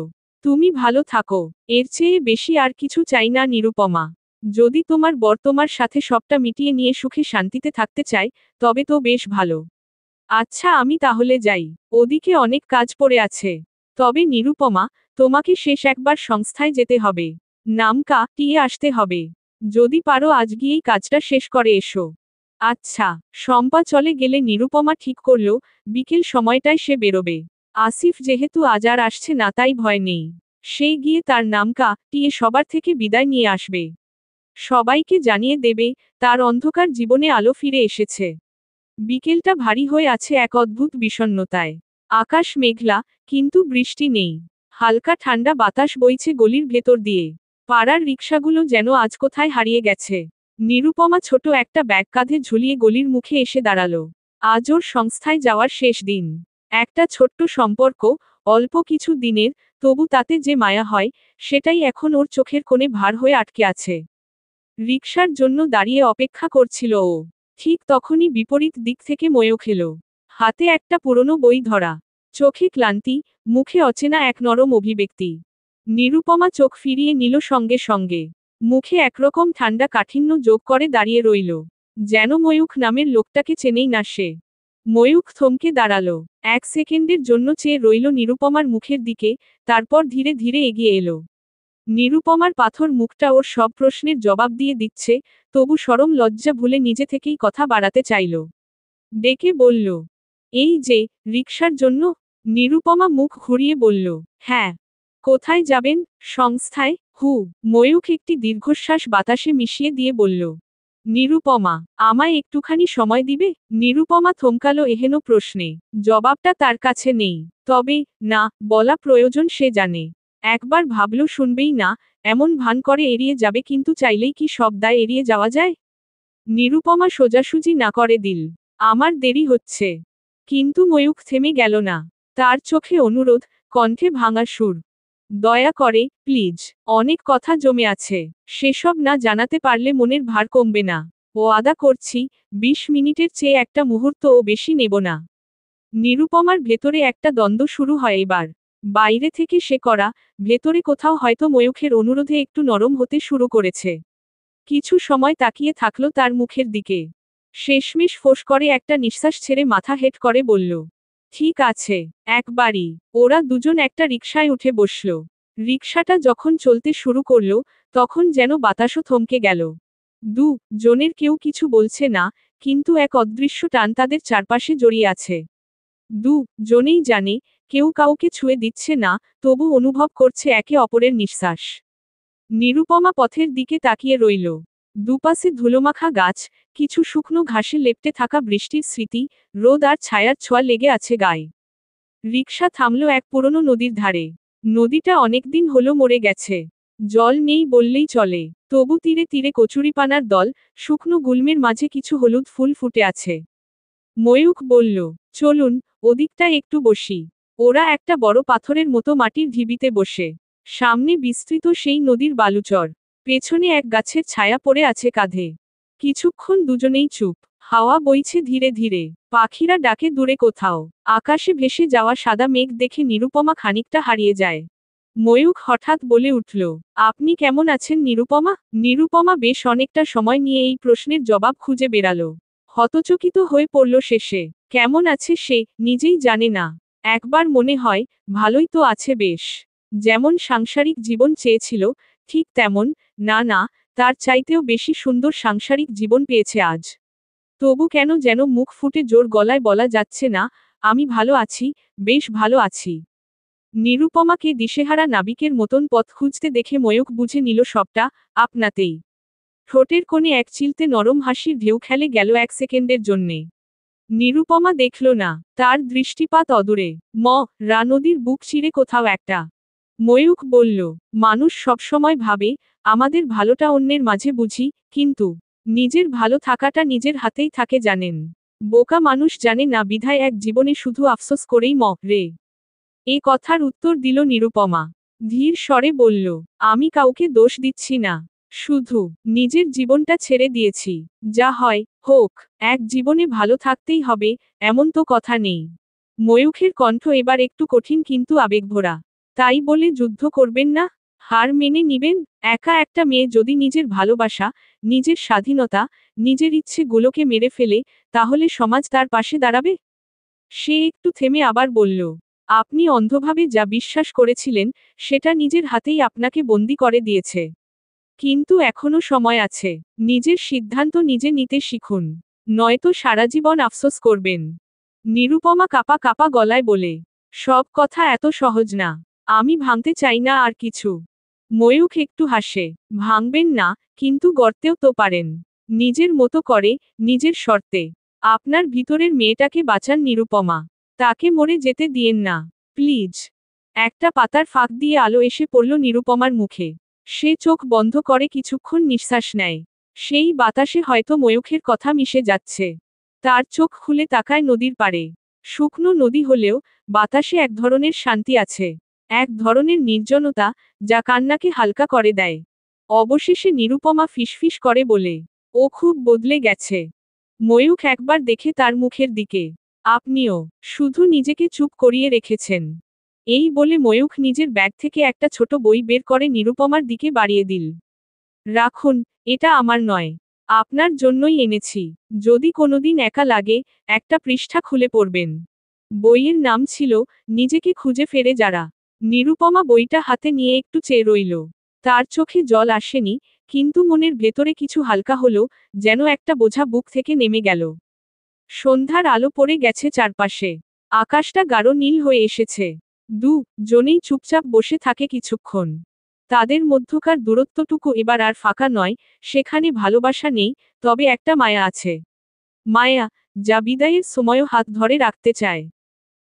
তুমি ভালো থাকো, এর চেয়ে বেশি আর কিছু চাই না নিরুপমা। যদি তোমার বর তোমার সাথে সবটা মিটিয়ে নিয়ে সুখে শান্তিতে থাকতে চায়, তবে তো বেশ ভালো। আচ্ছা আমি তাহলে যাই, ওদিকে অনেক কাজ পড়ে আছে। তবে নিরুপমা, তোমাকে শেষ একবার সংস্থায় যেতে হবে। নামকা টিয়ে আসতে হবে। যদি পারো আজ গিয়েই কাজটা শেষ করে এসো। আচ্ছা। শম্পা চলে গেলে নিরুপমা ঠিক করল, বিকেল সময়টায় সে বেরোবে। আসিফ যেহেতু আজ আর আসছে না, তাই ভয় নেই। সে গিয়ে তার নামকা টিয়ে সবার থেকে বিদায় নিয়ে আসবে। সবাইকে জানিয়ে দেবে, তার অন্ধকার জীবনে আলো ফিরে এসেছে। বিকেলটা ভারী হয়ে আছে এক অদ্ভুত বিষণ্ণতায়। আকাশ মেঘলা, কিন্তু বৃষ্টি নেই। হালকা ঠান্ডা বাতাস বইছে গলির ভেতর দিয়ে। পাড়ার রিকশাগুলো যেন আজ কোথায় হারিয়ে গেছে। নিরুপমা ছোট একটা ব্যাগ কাঁধে ঝুলিয়ে গলির মুখে এসে দাঁড়ালো। আজ ওর সংস্থায় যাওয়ার শেষ দিন। একটা ছোট্ট সম্পর্ক, অল্প কিছু দিনের, তবু তাতে যে মায়া হয়, সেটাই এখন ওর চোখের কোণে ভার হয়ে আটকে আছে। রিকশার জন্য দাঁড়িয়ে অপেক্ষা করছিল ও। ঠিক তখনই বিপরীত দিক থেকে ময়ূখ এলো। হাতে একটা পুরনো বই ধরা। চোখে ক্লান্তি, মুখে অচেনা এক নরম অভিব্যক্তি। নিরুপমা চোখ ফিরিয়ে নিল সঙ্গে সঙ্গে। মুখে একরকম ঠান্ডা কাঠিন্য যোগ করে দাঁড়িয়ে রইল। যেন ময়ূখ নামের লোকটাকে চেনেই না সে। ময়ূখ থমকে দাঁড়ালো। 1 সেকেন্ডের জন্য চেয়ে রইল নিরুপমার মুখের দিকে, তারপর ধীরে ধীরে এগিয়ে এলো। নিরুপমার পাথর মুখটা ওর সব প্রশ্নের জবাব দিয়ে দিচ্ছে, তবু শরম লজ্জা ভুলে নিজে থেকেই কথা বাড়াতে চাইল। ডেকে বলল, এই যে, রিকশার জন্য? নিরুপমা মুখ ঘুরিয়ে বলল, হ্যাঁ। কোথায় যাবেন? সংস্থায়। ময়ূখ একটি দীর্ঘশ্বাস বাতাসে মিশিয়ে দিয়ে বলল। নিরুপমা, আমায় একটুখানি সময় দিবে? নিরুপমা থমকালো এহেন প্রশ্নে। জবাবটা তার কাছে নেই। তবে, না, বলা প্রয়োজন সে জানে। একবার ভাবল শুনবেই না, এমন ভান করে এড়িয়ে যাবে, কিন্তু চাইলেই কি সব দায় এড়িয়ে যাওয়া যায়? নিরুপমা সোজাসুজি না করে দিল। আমার দেরি হচ্ছে। কিন্তু ময়ূখ থেমে গেল না। তার চোখে অনুরোধ, কণ্ঠে ভাঙা সুর। দয়া করে, প্লিজ। অনেক কথা জমে আছে। সেসব না জানাতে পারলে মনের ভার কমবে না। ওয়াদা করছি, 20 মিনিটের চেয়ে একটা মুহূর্তও বেশি নেব না। নিরুপমার ভেতরে একটা দ্বন্দ্ব শুরু হয় এবার। বাইরে থেকে সে করা, ভেতরে কোথাও হয়তো ময়ূখের অনুরোধে একটু নরম হতে শুরু করেছে। কিছু সময় তাকিয়ে থাকলো তার মুখের দিকে। শেষমেশ ফোঁস করে একটা নিঃশ্বাস ছেড়ে মাথা হেঁট করে বলল, ঠিক আছে, একবারই। ওরা দুজন একটা রিকশায় উঠে বসল। রিকশাটা যখন চলতে শুরু করলো, তখন যেন বাতাসও থমকে গেল। জনের কেউ কিছু বলছে না, কিন্তু এক অদৃশ্য টান তাদের চারপাশে জড়িয়ে আছে। জনেই জানে, কেউ কাউকে ছুঁয়ে দিচ্ছে না, তবু অনুভব করছে একে অপরের নিঃশ্বাস। নিরুপমা পথের দিকে তাকিয়ে রইল। দুপাশে ধুলোমাখা গাছ, কিছু শুকনো ঘাসে লেপ্টে থাকা বৃষ্টির স্মৃতি, রোদ আর ছায়ার ছোঁয়া লেগে আছে গায়ে। রিকশা থামল এক পুরনো নদীর ধারে। নদীটা অনেকদিন হলো মরে গেছে। জল নেই বললেই চলে, তবু তীরে তীরে কচুরিপানার দল, শুকনো গুল্মের মাঝে কিছু হলুদ ফুল ফুটে আছে। ময়ূখ বলল, চলুন, ওদিকটা একটু বসি। ওরা একটা বড় পাথরের মতো মাটির ঢিবিতে বসে। সামনে বিস্তৃত সেই নদীর বালুচর। পেছনে এক গাছের ছায়া পড়ে আছে কাঁধে। কিছুক্ষণ দুজনেই চুপ। হাওয়া বইছে ধীরে ধীরে। পাখিরা ডাকে দূরে কোথাও। আকাশে ভেসে যাওয়া সাদা মেঘ দেখে নিরুপমা খানিকটা হারিয়ে যায়। ময়ূখ হঠাৎ বলে উঠল, আপনি কেমন আছেন নিরুপমা? নিরুপমা বেশ অনেকটা সময় নিয়ে এই প্রশ্নের জবাব খুঁজে বেড়ালো। হতচকিত হয়ে পড়ল শেষে। কেমন আছে সে, নিজেই জানে না। একবার মনে হয়, ভালোই তো আছে বেশ। যেমন সাংসারিক জীবন চেয়েছিল, ঠিক তেমন, না, তার চাইতেও বেশি সুন্দর সাংসারিক জীবন পেয়েছে আজ। তবু কেন যেন মুখ ফুটে জোর গলায় বলা যাচ্ছে না, আমি ভালো আছি, বেশ ভালো আছি। নিরুপমাকে দিশেহারা নাবিকের মতন পথ খুঁজতে দেখে ময়ূখ বুঝে নিল সবটা আপনাতেই। ঠোঁটের কোণে এক চিলতে নরম হাসির ঢেউ খেলে গেল 1 সেকেন্ডের জন্যে। নিরুপমা দেখল না, তার দৃষ্টিপাত অদূরে। নদীর বুক চিরে কোথাও একটা। ময়ূখ বলল, মানুষ সবসময় ভাবে, আমাদের ভালোটা অন্যের মাঝে বুঝি, কিন্তু নিজের ভালো থাকাটা নিজের হাতেই থাকে জানেন। বোকা মানুষ জানে না বিধায় এক জীবনে শুধু আফসোস করেই রে। এ কথার উত্তর দিল নিরুপমা। ধীর স্বরে বলল, আমি কাউকে দোষ দিচ্ছি না। শুধু নিজের জীবনটা ছেড়ে দিয়েছি। যা হয়, হোক। এক জীবনে ভালো থাকতেই হবে, এমন তো কথা নেই। ময়ূখের কণ্ঠ এবার একটু কঠিন কিন্তু আবেগভরা। তাই বলে যুদ্ধ করবেন না? হার মেনে নিবেন? একা একটা মেয়ে যদি নিজের ভালোবাসা, নিজের স্বাধীনতা, নিজের ইচ্ছেগুলোকে মেরে ফেলে, তাহলে সমাজ তার পাশে দাঁড়াবে? সে একটু থেমে আবার বলল, আপনি অন্ধভাবে যা বিশ্বাস করেছিলেন, সেটা নিজের হাতেই আপনাকে বন্দি করে দিয়েছে। কিন্তু এখনো সময় আছে। নিজের সিদ্ধান্ত নিজে নিতে শিখুন। নয়তো সারা জীবন আফসোস করবেন। নিরুপমা কাপা কাপা গলায় বলে, সব কথা এত সহজ না। আমি ভাঙতে চাই না আর কিছু। ময়ূখ একটু হাসে, ভাঙবেন না, কিন্তু গড়তেও তো পারেন। নিজের মতো করে, নিজের শর্তে। আপনার ভিতরের মেয়েটাকে বাঁচান নিরুপমা। তাকে মরে যেতে দিয়েন না, প্লিজ। একটা পাতার ফাঁক দিয়ে আলো এসে পড়ল নিরুপমার মুখে। সে চোখ বন্ধ করে কিছুক্ষণ নিঃশ্বাস নেয়। সেই বাতাসে হয়তো ময়ূখের কথা মিশে যাচ্ছে। তার চোখ খুলে তাকায় নদীর পাড়ে। শুকনো নদী হলেও, বাতাসে এক ধরনের শান্তি আছে। এক ধরনের নির্জনতা, যা কান্নাকে হালকা করে দেয়। অবশেষে নিরুপমা ফিসফিস করে বলে, ও খুব বদলে গেছে। ময়ূখ একবার দেখে তার মুখের দিকে। আপনিও, শুধু নিজেকে চুপ করিয়ে রেখেছেন। এই বলে ময়ূখ নিজের ব্যাগ থেকে একটা ছোট বই বের করে নিরুপমার দিকে বাড়িয়ে দিল। রাখুন, এটা আমার নয়। আপনার জন্যই এনেছি। যদি কোনোদিন একা লাগে, একটা পৃষ্ঠা খুলে পড়বেন। বইয়ের নাম ছিল, নিজেকে খুঁজে ফেরে যারা। নিরুপমা বইটা হাতে নিয়ে একটু চেয়ে রইল। তার চোখে জল আসেনি, কিন্তু মনের ভেতরে কিছু হালকা হলো, যেন একটা বোঝা বুক থেকে নেমে গেল। সন্ধ্যার আলো পড়ে গেছে চারপাশে। আকাশটা গাঢ় নীল হয়ে এসেছে। জনেই চুপচাপ বসে থাকে কিছুক্ষণ। তাদের মধ্যকার দূরত্বটুকু এবার আর ফাঁকা নয়, সেখানে ভালোবাসা নেই, তবে একটা মায়া আছে। মায়া, যা বিদায়ের সময়ও হাত ধরে রাখতে চায়।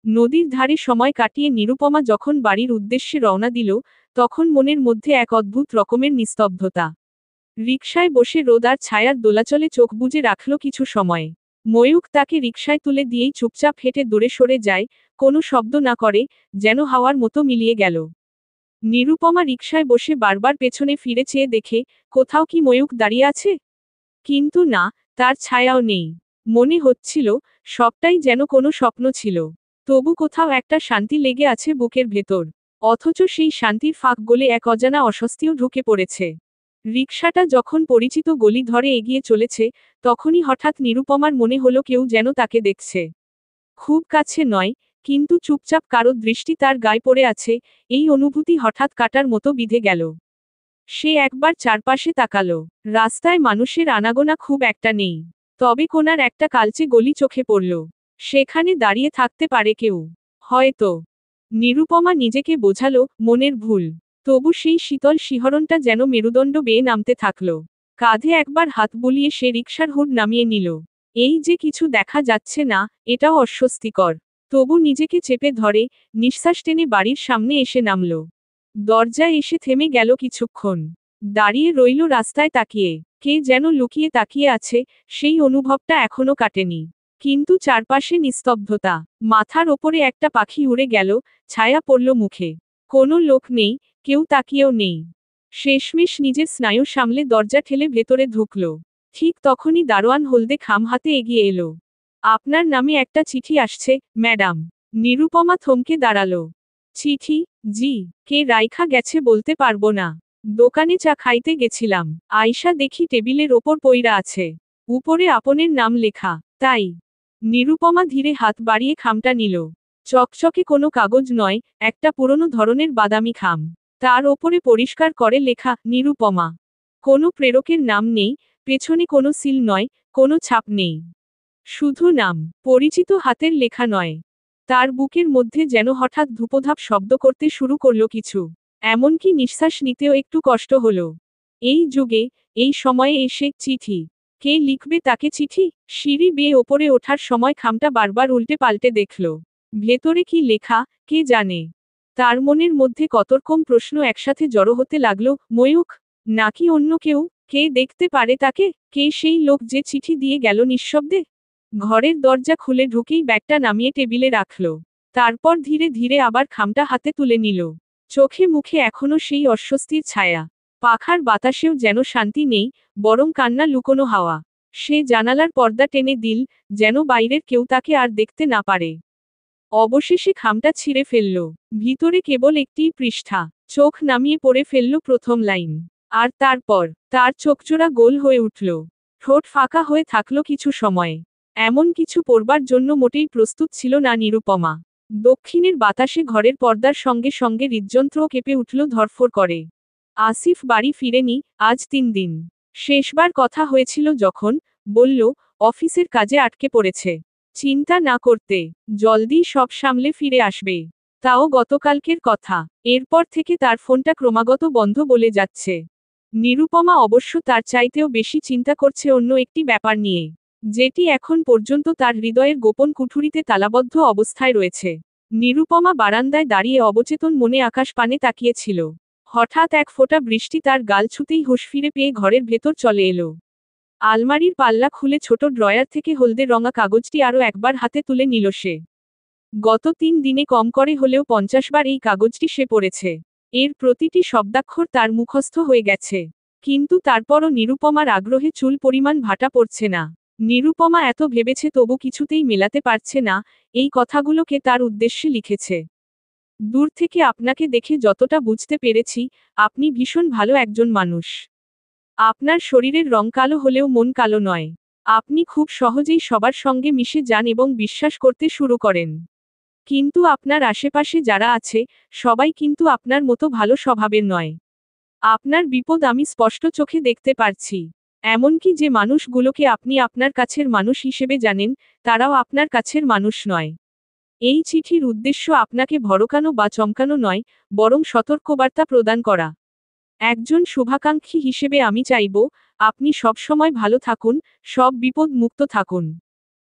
নদীর ধারে সময় কাটিয়ে নিরুপমা যখন বাড়ির উদ্দেশ্যে রওনা দিল, তখন মনের মধ্যে এক অদ্ভুত রকমের নিস্তব্ধতা। রিকশায় বসে রোদ আর ছায়ার দোলাচলে চোখ বুজে রাখল কিছু সময়। ময়ূখ তাকে রিকশায় তুলে দিয়েই চুপচাপ হেঁটে দূরে সরে যায়, কোনো শব্দ না করে, যেন হাওয়ার মতো মিলিয়ে গেল। নিরুপমা রিকশায় বসে বারবার পেছনে ফিরে চেয়ে দেখে, কোথাও কি ময়ূখ দাঁড়িয়ে আছে? কিন্তু না, তার ছায়াও নেই। মনে হচ্ছিল, সবটাই যেন কোনো স্বপ্ন ছিল। তবু কোথাও একটা শান্তি লেগে আছে বুকের ভেতর। অথচ সেই শান্তির ফাঁক গলে এক অজানা অস্বস্তিও ঢুকে পড়েছে। রিকশাটা যখন পরিচিত গলি ধরে এগিয়ে চলেছে, তখনই হঠাৎ নিরুপমার মনে হলো কেউ যেন তাকে দেখছে। খুব কাছে নয়, কিন্তু চুপচাপ কারো দৃষ্টি তার গায়ে পড়ে আছে, এই অনুভূতি হঠাৎ কাটার মতো বিঁধে গেল। সে একবার চারপাশে তাকালো। রাস্তায় মানুষের আনাগোনা খুব একটা নেই। তবে কোনার একটা কালচে গলি চোখে পড়ল। সেখানে দাঁড়িয়ে থাকতে পারে কেউ। হয়তো। নিরুপমা নিজেকে বোঝালো, মনের ভুল। তবু সেই শীতল শিহরণটা যেন মেরুদণ্ড বেয়ে নামতে থাকল। কাঁধে একবার হাত বুলিয়ে সে রিকশার হুড নামিয়ে নিল। এই যে কিছু দেখা যাচ্ছে না, এটাও অস্বস্তিকর। তবু নিজেকে চেপে ধরে, নিঃশ্বাস টেনে বাড়ির সামনে এসে নামল। দরজায় এসে থেমে গেল কিছুক্ষণ। দাঁড়িয়ে রইল রাস্তায় তাকিয়ে। কে যেন লুকিয়ে তাকিয়ে আছে, সেই অনুভবটা এখনো কাটেনি। কিন্তু চারপাশে নিস্তব্ধতা। মাথার ওপরে একটা পাখি উড়ে গেল, ছায়া পড়ল মুখে। কোনো লোক নেই, কেউ তাকিয়েও নেই। শেষমেশ নিজের স্নায়ু সামলে দরজা ঠেলে ভেতরে ঢুকল। ঠিক তখনই দারোয়ান হলদে খাম হাতে এগিয়ে এলো। আপনার নামে একটা চিঠি আসছে, ম্যাডাম। নিরুপমা থমকে দাঁড়ালো। চিঠি? জি। কে রাইখা গেছে বলতে পারবো না। দোকানে চা খাইতে গেছিলাম। আয়শা দেখি টেবিলের ওপর পইরা আছে। উপরে আপনের নাম লেখা। তাই। নিরুপমা ধীরে হাত বাড়িয়ে খামটা নিল। চকচকে কোনো কাগজ নয়, একটা পুরনো ধরনের বাদামি খাম। তার ওপরে পরিষ্কার করে লেখা, নিরুপমা। কোনো প্রেরকের নাম নেই, পেছনে কোনো সিল নয়, কোনো ছাপ নেই। শুধু নাম, পরিচিত হাতের লেখা নয়। তার বুকের মধ্যে যেন হঠাৎ ধূপধাপ শব্দ করতে শুরু করল কিছু। এমনকি নিঃশ্বাস নিতেও একটু কষ্ট হলো। এই যুগে, এই সময়ে এসে চিঠি। কে লিখবে তাকে চিঠি? সিঁড়ি বেয়ে ওপরে ওঠার সময় খামটা বারবার উল্টে পাল্টে দেখল। ভেতরে কি লেখা, কে জানে? তার মনের মধ্যে কতরকম প্রশ্ন একসাথে জড়ো হতে লাগলো, ময়ূখ? নাকি অন্য কেউ? কে দেখতে পারে তাকে? কে সেই লোক যে চিঠি দিয়ে গেল নিঃশব্দে? ঘরের দরজা খুলে ঢুকেই ব্যাগটা নামিয়ে টেবিলে রাখল। তারপর ধীরে ধীরে আবার খামটা হাতে তুলে নিল। চোখে মুখে এখনো সেই অস্বস্তির ছায়া। পাখার বাতাসেও যেন শান্তি নেই, বরং কান্না লুকোনো হাওয়া। সে জানালার পর্দা টেনে দিল, যেন বাইরের কেউ তাকে আর দেখতে না পারে। অবশেষে খামটা ছিঁড়ে ফেলল। ভিতরে কেবল একটিই পৃষ্ঠা। চোখ নামিয়ে পড়ে ফেলল প্রথম লাইন। আর তারপর, তার চোখজোড়া গোল হয়ে উঠল। ঠোঁট ফাঁকা হয়ে থাকল কিছু সময়। এমন কিছু পড়বার জন্য মোটেই প্রস্তুত ছিল না নিরুপমা। দক্ষিণের বাতাসে ঘরের পর্দার সঙ্গে সঙ্গে হৃদযন্ত্রও কেঁপে উঠল ধরফর করে। আসিফ বাড়ি ফিরেনি, আজ 3 দিন। শেষবার কথা হয়েছিল যখন, বলল, অফিসের কাজে আটকে পড়েছে। চিন্তা না করতে, জলদি সব সামলে ফিরে আসবে। তাও গতকালকের কথা। এরপর থেকে তার ফোনটা ক্রমাগত বন্ধ বলে যাচ্ছে। নিরুপমা অবশ্য তার চাইতেও বেশি চিন্তা করছে অন্য একটি ব্যাপার নিয়ে, যেটি এখন পর্যন্ত তার হৃদয়ের গোপন কুঠুরিতে তালাবদ্ধ অবস্থায় রয়েছে। নিরুপমা বারান্দায় দাঁড়িয়ে অবচেতন মনে আকাশ পানে তাকিয়েছিল। হঠাৎ এক ফোঁটা বৃষ্টি তার গাল ছুতেই হুঁশ ফিরে পেয়ে ঘরের ভেতর চলে এলো। আলমারির পাল্লা খুলে ছোট ড্রয়ার থেকে হলদে রঙা কাগজটি আরও একবার হাতে তুলে নিল সে। গত 3 দিনে কম করে হলেও 50 বার এই কাগজটি সে পড়েছে। এর প্রতিটি শব্দাক্ষর তার মুখস্থ হয়ে গেছে। কিন্তু তারপরও নিরুপমার আগ্রহে চুল পরিমাণ ভাটা পড়ছে না। নিরুপমা এত ভেবেছে তবু কিছুতেই মেলাতে পারছে না, এই কথাগুলোকে তার উদ্দেশ্যে লিখেছে। দূর থেকে আপনাকে দেখে যতটা বুঝতে পেরেছি, আপনি ভীষণ ভালো একজন মানুষ। আপনার শরীরের রং কালো হলেও মন কালো নয়। আপনি খুব সহজেই সবার সঙ্গে মিশে যান এবং বিশ্বাস করতে শুরু করেন। কিন্তু আপনার আশেপাশে যারা আছে, সবাই কিন্তু আপনার মতো ভালো স্বভাবের নয়। আপনার বিপদ আমি স্পষ্ট চোখে দেখতে পারছি। এমনকি যে মানুষগুলোকে আপনি আপনার কাছের মানুষ হিসেবে জানেন, তারাও আপনার কাছের মানুষ নয়। এই চিঠির উদ্দেশ্য আপনাকে ভড়কানো বা চমকানো নয়, বরং সতর্কবার্তা প্রদান করা। একজন শুভাকাঙ্ক্ষী হিসেবে আমি চাইব, আপনি সবসময় ভালো থাকুন, সব বিপদ মুক্ত থাকুন।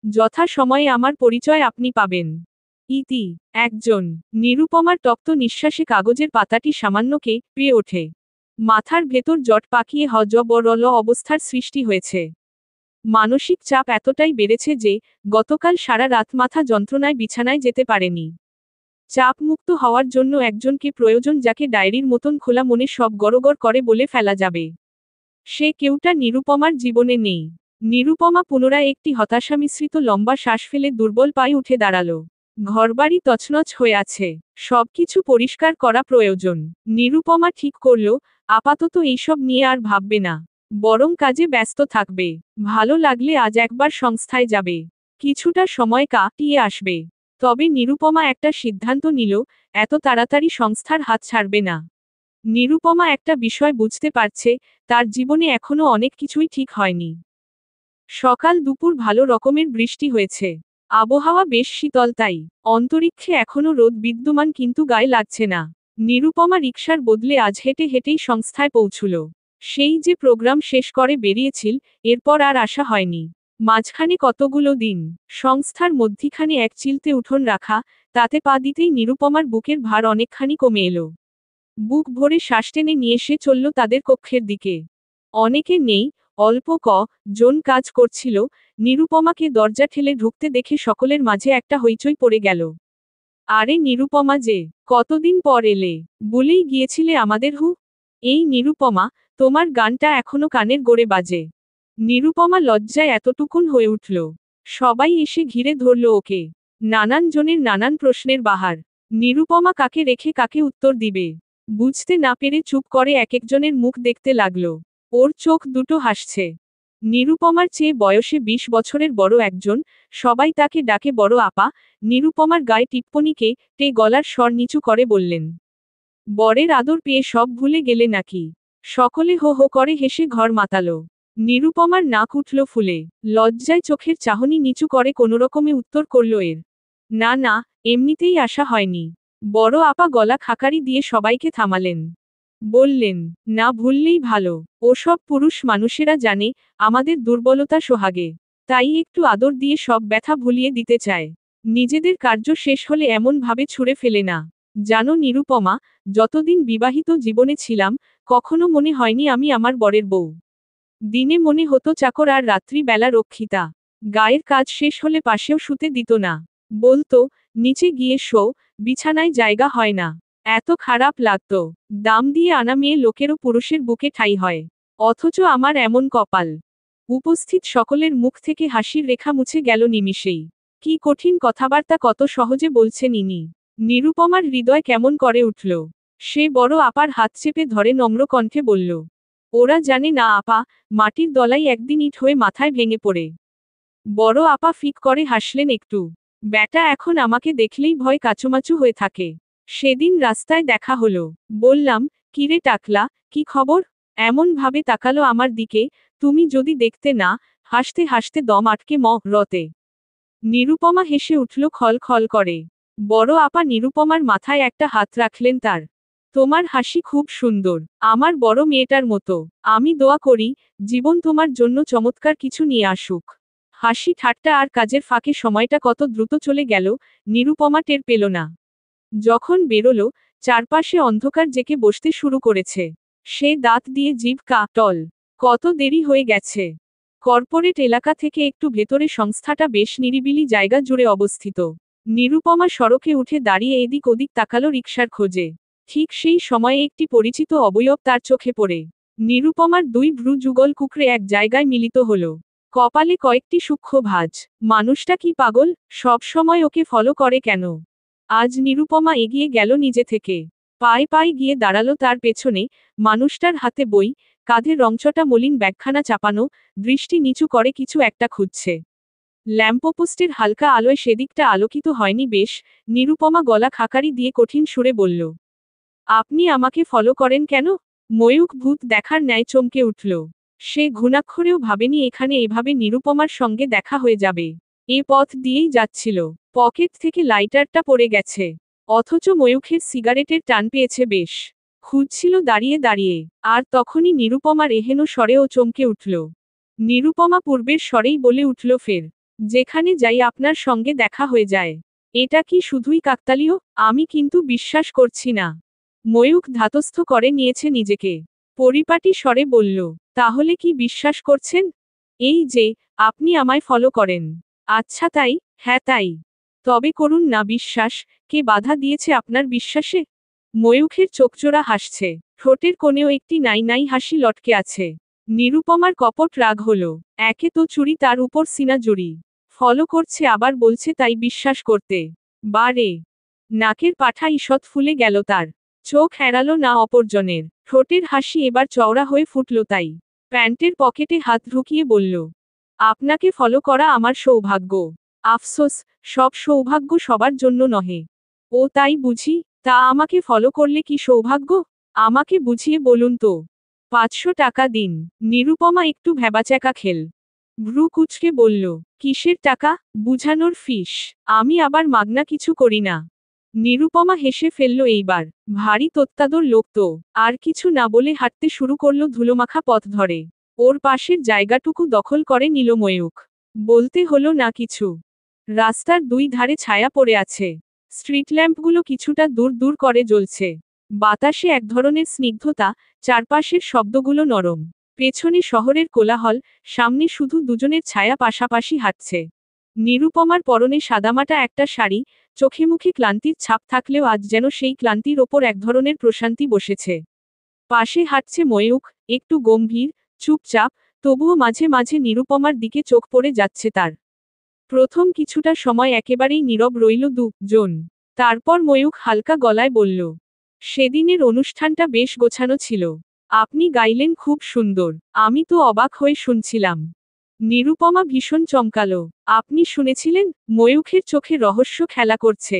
যথা সময়ে আমার পরিচয় আপনি পাবেন। ইতি। একজন। নিরুপমার তপ্ত নিঃশ্বাসে কাগজের পাতাটি সামান্য কেঁপে ওঠে। মাথার ভেতর জট পাকিয়ে হজবরল অবস্থার সৃষ্টি হয়েছে। মানসিক চাপ এতটাই বেড়েছে যে, গতকাল সারা রাত মাথা যন্ত্রণায় বিছানায় যেতে পারেনি। চাপমুক্ত হওয়ার জন্য একজনকে প্রয়োজন, যাকে ডায়েরির মতন খোলা মনে সব গড়গড় করে বলে ফেলা যাবে। সে কেউটা নিরুপমার জীবনে নেই। নিরুপমা পুনরায় একটি হতাশামিশ্রিত লম্বা শ্বাস ফেলে দুর্বল পায়ে উঠে দাঁড়ালো। ঘরবাড়ি তছনছ হয়ে আছে। সবকিছু পরিষ্কার করা প্রয়োজন। নিরুপমা ঠিক করল, আপাতত এইসব নিয়ে আর ভাববে না। বরং কাজে ব্যস্ত থাকবে। ভালো লাগলে আজ একবার সংস্থায় যাবে। কিছুটা সময় কাটিয়ে আসবে। তবে নিরুপমা একটা সিদ্ধান্ত নিল, এত তাড়াতাড়ি সংস্থার হাত ছাড়বে না। নিরুপমা একটা বিষয় বুঝতে পারছে, তার জীবনে এখনো অনেক কিছুই ঠিক হয়নি। সকাল দুপুর ভালো রকমের বৃষ্টি হয়েছে। আবহাওয়া বেশ শীতল, তাই অন্তরিক্ষে এখনো রোদ বিদ্যমান, কিন্তু গায়ে লাগছে না। নিরুপমা রিকশার বদলে আজ হেঁটে হেঁটেই সংস্থায় পৌঁছল। সেই যে প্রোগ্রাম শেষ করে বেরিয়েছিল, এরপর আর আসা হয়নি। মাঝখানে কতগুলো দিন সংস্থার মধ্যিখানে এক চিলতে উঠোন রাখা, তাতে পা দিতেই নিরুপমার বুকের ভার অনেকখানি কমে এলো। বুক ভরে শ্বাস টেনে নিয়ে সে চলল তাদের কক্ষের দিকে। অনেকে নেই, অল্প জন কাজ করছিল। নিরুপমাকে দরজা ঠেলে ঢুকতে দেখে সকলের মাঝে একটা হইচই পড়ে গেল। আরে নিরুপমা যে, কতদিন পর এলে, বলেই গিয়েছিলে আমাদের হু। এই নিরুপমা, তোমার গানটা এখনো কানের গোড়ে বাজে। নিরুপমা লজ্জায় এতটুকুন হয়ে উঠল। সবাই এসে ঘিরে ধরল ওকে। নানান জনের নানান প্রশ্নের বাহার। নিরুপমা কাকে রেখে কাকে উত্তর দিবে বুঝতে না পেরে চুপ করে এক একজনের মুখ দেখতে লাগল। ওর চোখ দুটো হাসছে। নিরুপমার চেয়ে বয়সে 20 বছরের বড় একজন, সবাই তাকে ডাকে বড় আপা। নিরুপমার গায়ে টিপ্পনিকে টে গলার স্বর নিচু করে বললেন, বরের আদর পেয়ে সব ভুলে গেলে নাকি? সকলে হো হো করে হেসে ঘর মাতালো। নিরুপমার নাক উঠল ফুলে। লজ্জায় চোখের চাহনি নিচু করে কোনোরকমে উত্তর করল এর, না না, এমনিতেই আসা হয়নি। বড় আপা গলা খাকারি দিয়ে সবাইকে থামালেন। বললেন, না ভুললেই ভালো। ওসব পুরুষ মানুষেরা জানে আমাদের দুর্বলতা সোহাগে। তাই একটু আদর দিয়ে সব ব্যথা ভুলিয়ে দিতে চায়। নিজেদের কার্য শেষ হলে এমন ভাবে ছুঁড়ে ফেলে না। জানো নিরুপমা, যতদিন বিবাহিত জীবনে ছিলাম, কখনো মনে হয়নি আমি আমার বরের বউ। দিনে মনে হতো চাকর আর রাত্রি বেলা রক্ষিতা। গায়ের কাজ শেষ হলে পাশেও শুতে দিত না। বলতো, নিচে গিয়ে শো, বিছানায় জায়গা হয় না। এত খারাপ লাগতো। দাম দিয়ে আনা মেয়ে লোকেরও পুরুষের বুকে ঠাঁই হয়। অথচ আমার এমন কপাল। উপস্থিত সকলের মুখ থেকে হাসির রেখা মুছে গেল নিমিষেই। কি কঠিন কথাবার্তা কত সহজে বলছেন ইনি। নিরুপমার হৃদয় কেমন করে উঠল। সে বড় আপার হাত চেপে ধরে নম্র কণ্ঠে বলল, ওরা জানে না আপা, মাটির দলাই একদিন ইট হয়ে মাথায় ভেঙে পড়ে। বড় আপা ফিক করে হাসলেন একটু। ব্যাটা এখন আমাকে দেখলেই ভয় কাচুমাচু হয়ে থাকে। সেদিন রাস্তায় দেখা হলো। বললাম, কিরে টাকলা, কি খবর? এমন ভাবে তাকালো আমার দিকে, তুমি যদি দেখতে না। হাসতে হাসতে দম আটকে রতে। নিরুপমা হেসে উঠল খল খল করে। বড় আপা নিরুপমার মাথায় একটা হাত রাখলেন তার। তোমার হাসি খুব সুন্দর, আমার বড় মেয়েটার মতো। আমি দোয়া করি, জীবন তোমার জন্য চমৎকার কিছু নিয়ে আসুক। হাসি ঠাট্টা আর কাজের ফাঁকে সময়টা কত দ্রুত চলে গেল, নিরুপমা টের পেল না। যখন বেরোলো, চারপাশে অন্ধকার জেকে বসতে শুরু করেছে। সে দাঁত দিয়ে জিভ কাটল। কত দেরি হয়ে গেছে। কর্পোরেট এলাকা থেকে একটু ভেতরে সংস্থাটা বেশ নিরিবিলি জায়গা জুড়ে অবস্থিত। নিরুপমা সড়কে উঠে দাঁড়িয়ে এদিক ওদিক তাকালো রিকশার খোঁজে। ঠিক সেই সময়ে একটি পরিচিত অবয়ব তার চোখে পড়ে। নিরুপমার দুই ভ্রু যুগল কুকড়ে এক জায়গায় মিলিত হল। কপালে কয়েকটি সূক্ষ্ম ভাঁজ। মানুষটা কি পাগল, সব সময় ওকে ফলো করে কেন? আজ নিরুপমা এগিয়ে গেল নিজে থেকে। পায়ে পায়ে গিয়ে দাঁড়ালো তার পেছনে, মানুষটার হাতে বই, কাঁধে রংচটা মলিন ব্যাগখানা চাপানো, দৃষ্টি নিচু করে কিছু একটা খুঁজছে। ল্যাম্পপোস্টের হালকা আলোয় সেদিকটা আলোকিত হয়নি বেশ। নিরুপমা গলা খাকারি দিয়ে কঠিন সুরে বলল, আপনি আমাকে ফলো করেন কেন? ময়ূখ ভূত দেখার ন্যায় চমকে উঠল। সে ঘুণাক্ষরেও ভাবেনি এখানে এভাবে নিরুপমার সঙ্গে দেখা হয়ে যাবে। এ পথ দিয়েই যাচ্ছিল, পকেট থেকে লাইটারটা পড়ে গেছে, অথচ ময়ূখের সিগারেটের টান পেয়েছে বেশ। খুঁজছিল দাঁড়িয়ে দাঁড়িয়ে, আর তখনই নিরুপমার এহেন স্বরেও চমকে উঠল। নিরুপমা পূর্বের স্বরেই বলে উঠল ফের, যেখানে যাই আপনার সঙ্গে দেখা হয়ে যায়। এটা কি শুধুই কাকতালীয়? আমি কিন্তু বিশ্বাস করছি না। ময়ূখ ধাতস্থ করে নিয়েছে নিজেকে, পরিপাটি স্বরে বলল, তাহলে কি বিশ্বাস করছেন? এই যে, আপনি আমায় ফলো করেন। আচ্ছা তাই, হ্যাঁ তাই। তবে করুন না বিশ্বাস, কে বাধা দিয়েছে আপনার বিশ্বাসে? ময়ূখের চোখজোড়া হাসছে, ঠোঁটের কোণেও একটি নাই নাই হাসি লটকে আছে। নিরুপমার কপট রাগ হল, একে তো চুরি তার উপর সিনা জুড়ি। ফলো করছে আবার বলছে তাই বিশ্বাস করতে। বারে, নাকের পাঠা ঈষৎ ফুলে গেল তার। চোখ এড়ালো না অপরজনের, ঠোঁটের হাসি এবার চওড়া হয়ে ফুটল তাই। প্যান্টের পকেটে হাত ঢুকিয়ে বলল, আপনাকে ফলো করা আমার সৌভাগ্য। আফসোস, সব সৌভাগ্য সবার জন্য নহে। ও তাই বুঝি? তা আমাকে ফলো করলে কি সৌভাগ্য? আমাকে বুঝিয়ে বলুন তো। 500 টাকা দিন। নিরুপমা একটু ভ্যাবাচ্যাকা খেল। ভ্রু কুঁচকে বলল, কিসের টাকা? বুঝানোর ফিস। আমি আবার মাগনা কিছু করি না। নিরুপমা হেসে ফেলল এইবার, ভারী তোত্তাদর লোক তো। আর কিছু না বলে হাঁটতে শুরু করল ধুলোমাখা পথ ধরে। ওর পাশের জায়গাটুকু দখল করে নিল ময়ূখ। বলতে হলো না কিছু। রাস্তার দুই ধারে ছায়া পড়ে আছে। স্ট্রিট ল্যাম্পগুলো কিছুটা দূর দূর করে জ্বলছে। বাতাসে এক ধরনের স্নিগ্ধতা, চারপাশের শব্দগুলো নরম। পেছনে শহরের কোলাহল, সামনে শুধু দুজনের ছায়া পাশাপাশি হাঁটছে। নিরুপমার পরনে সাদামাটা একটা শাড়ি, চোখে মুখে ক্লান্তির ছাপ থাকলেও আজ যেন সেই ক্লান্তির ওপর এক ধরনের প্রশান্তি বসেছে। পাশে হাঁটছে ময়ূখ, একটু গম্ভীর, চুপচাপ, তবুও মাঝে মাঝে নিরুপমার দিকে চোখ পড়ে যাচ্ছে তার। প্রথম কিছুটা সময় একেবারেই নীরব রইল দুজন। তারপর ময়ূখ হালকা গলায় বলল, সেদিনের অনুষ্ঠানটা বেশ গোছানো ছিল। আপনি গাইলেন খুব সুন্দর। আমি তো অবাক হয়ে শুনছিলাম। নিরুপমা ভীষণ চমকালো। আপনি শুনেছিলেন? ময়ূখের চোখে রহস্য খেলা করছে।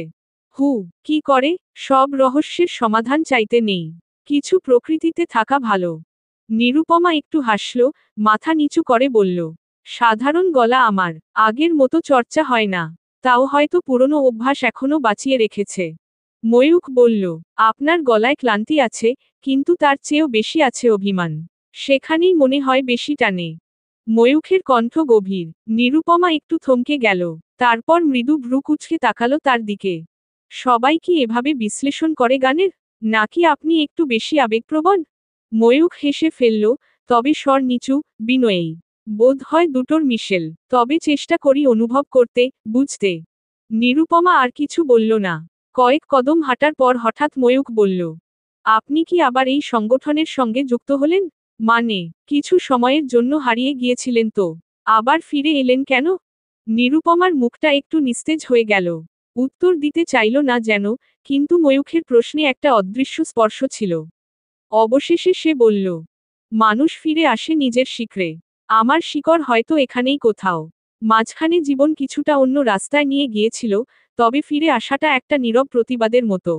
কি করে? সব রহস্যের সমাধান চাইতে নেই। কিছু প্রকৃতিতে থাকা ভালো। নিরুপমা একটু হাসল, মাথা নিচু করে বলল, সাধারণ গলা আমার, আগের মতো চর্চা হয় না। তাও হয়তো পুরনো অভ্যাস এখনো বাঁচিয়ে রেখেছে। ময়ূখ বলল, আপনার গলায় ক্লান্তি আছে, কিন্তু তার চেয়েও বেশি আছে অভিমান। সেখানেই মনে হয় বেশি টানে। ময়ূখের কণ্ঠ গভীর। নিরুপমা একটু থমকে গেল, তারপর মৃদু ভ্রু কুঁচকে তাকালো তার দিকে। সবাই কি এভাবে বিশ্লেষণ করে গানের? নাকি আপনি একটু বেশি আবেগপ্রবণ? ময়ূখ হেসে ফেলল, তবে স্বর নিচু, বিনয়েই। বোধ হয় দুটোর মিশেল। তবে চেষ্টা করি অনুভব করতে, বুঝতে। নিরুপমা আর কিছু বলল না। কয়েক কদম হাঁটার পর হঠাৎ ময়ূখ বলল, আপনি কি আবার এই সংগঠনের সঙ্গে যুক্ত হলেন? মানে, কিছু সময়ের জন্য হারিয়ে গিয়েছিলেন তো। আবার ফিরে এলেন কেন? নিরুপমার মুখটা একটু নিস্তেজ হয়ে গেল। উত্তর দিতে চাইল না যেন, কিন্তু ময়ূখের প্রশ্নে একটা অদৃশ্য স্পর্শ ছিল। অবশেষে সে বলল, মানুষ ফিরে আসে নিজের শিকড়ে। আমার শিকড় হয়তো এখানেই কোথাও। মাঝখানে জীবন কিছুটা অন্য রাস্তায় নিয়ে গিয়েছিল, তবে ফিরে আসাটা একটা নীরব প্রতিবাদের মতো।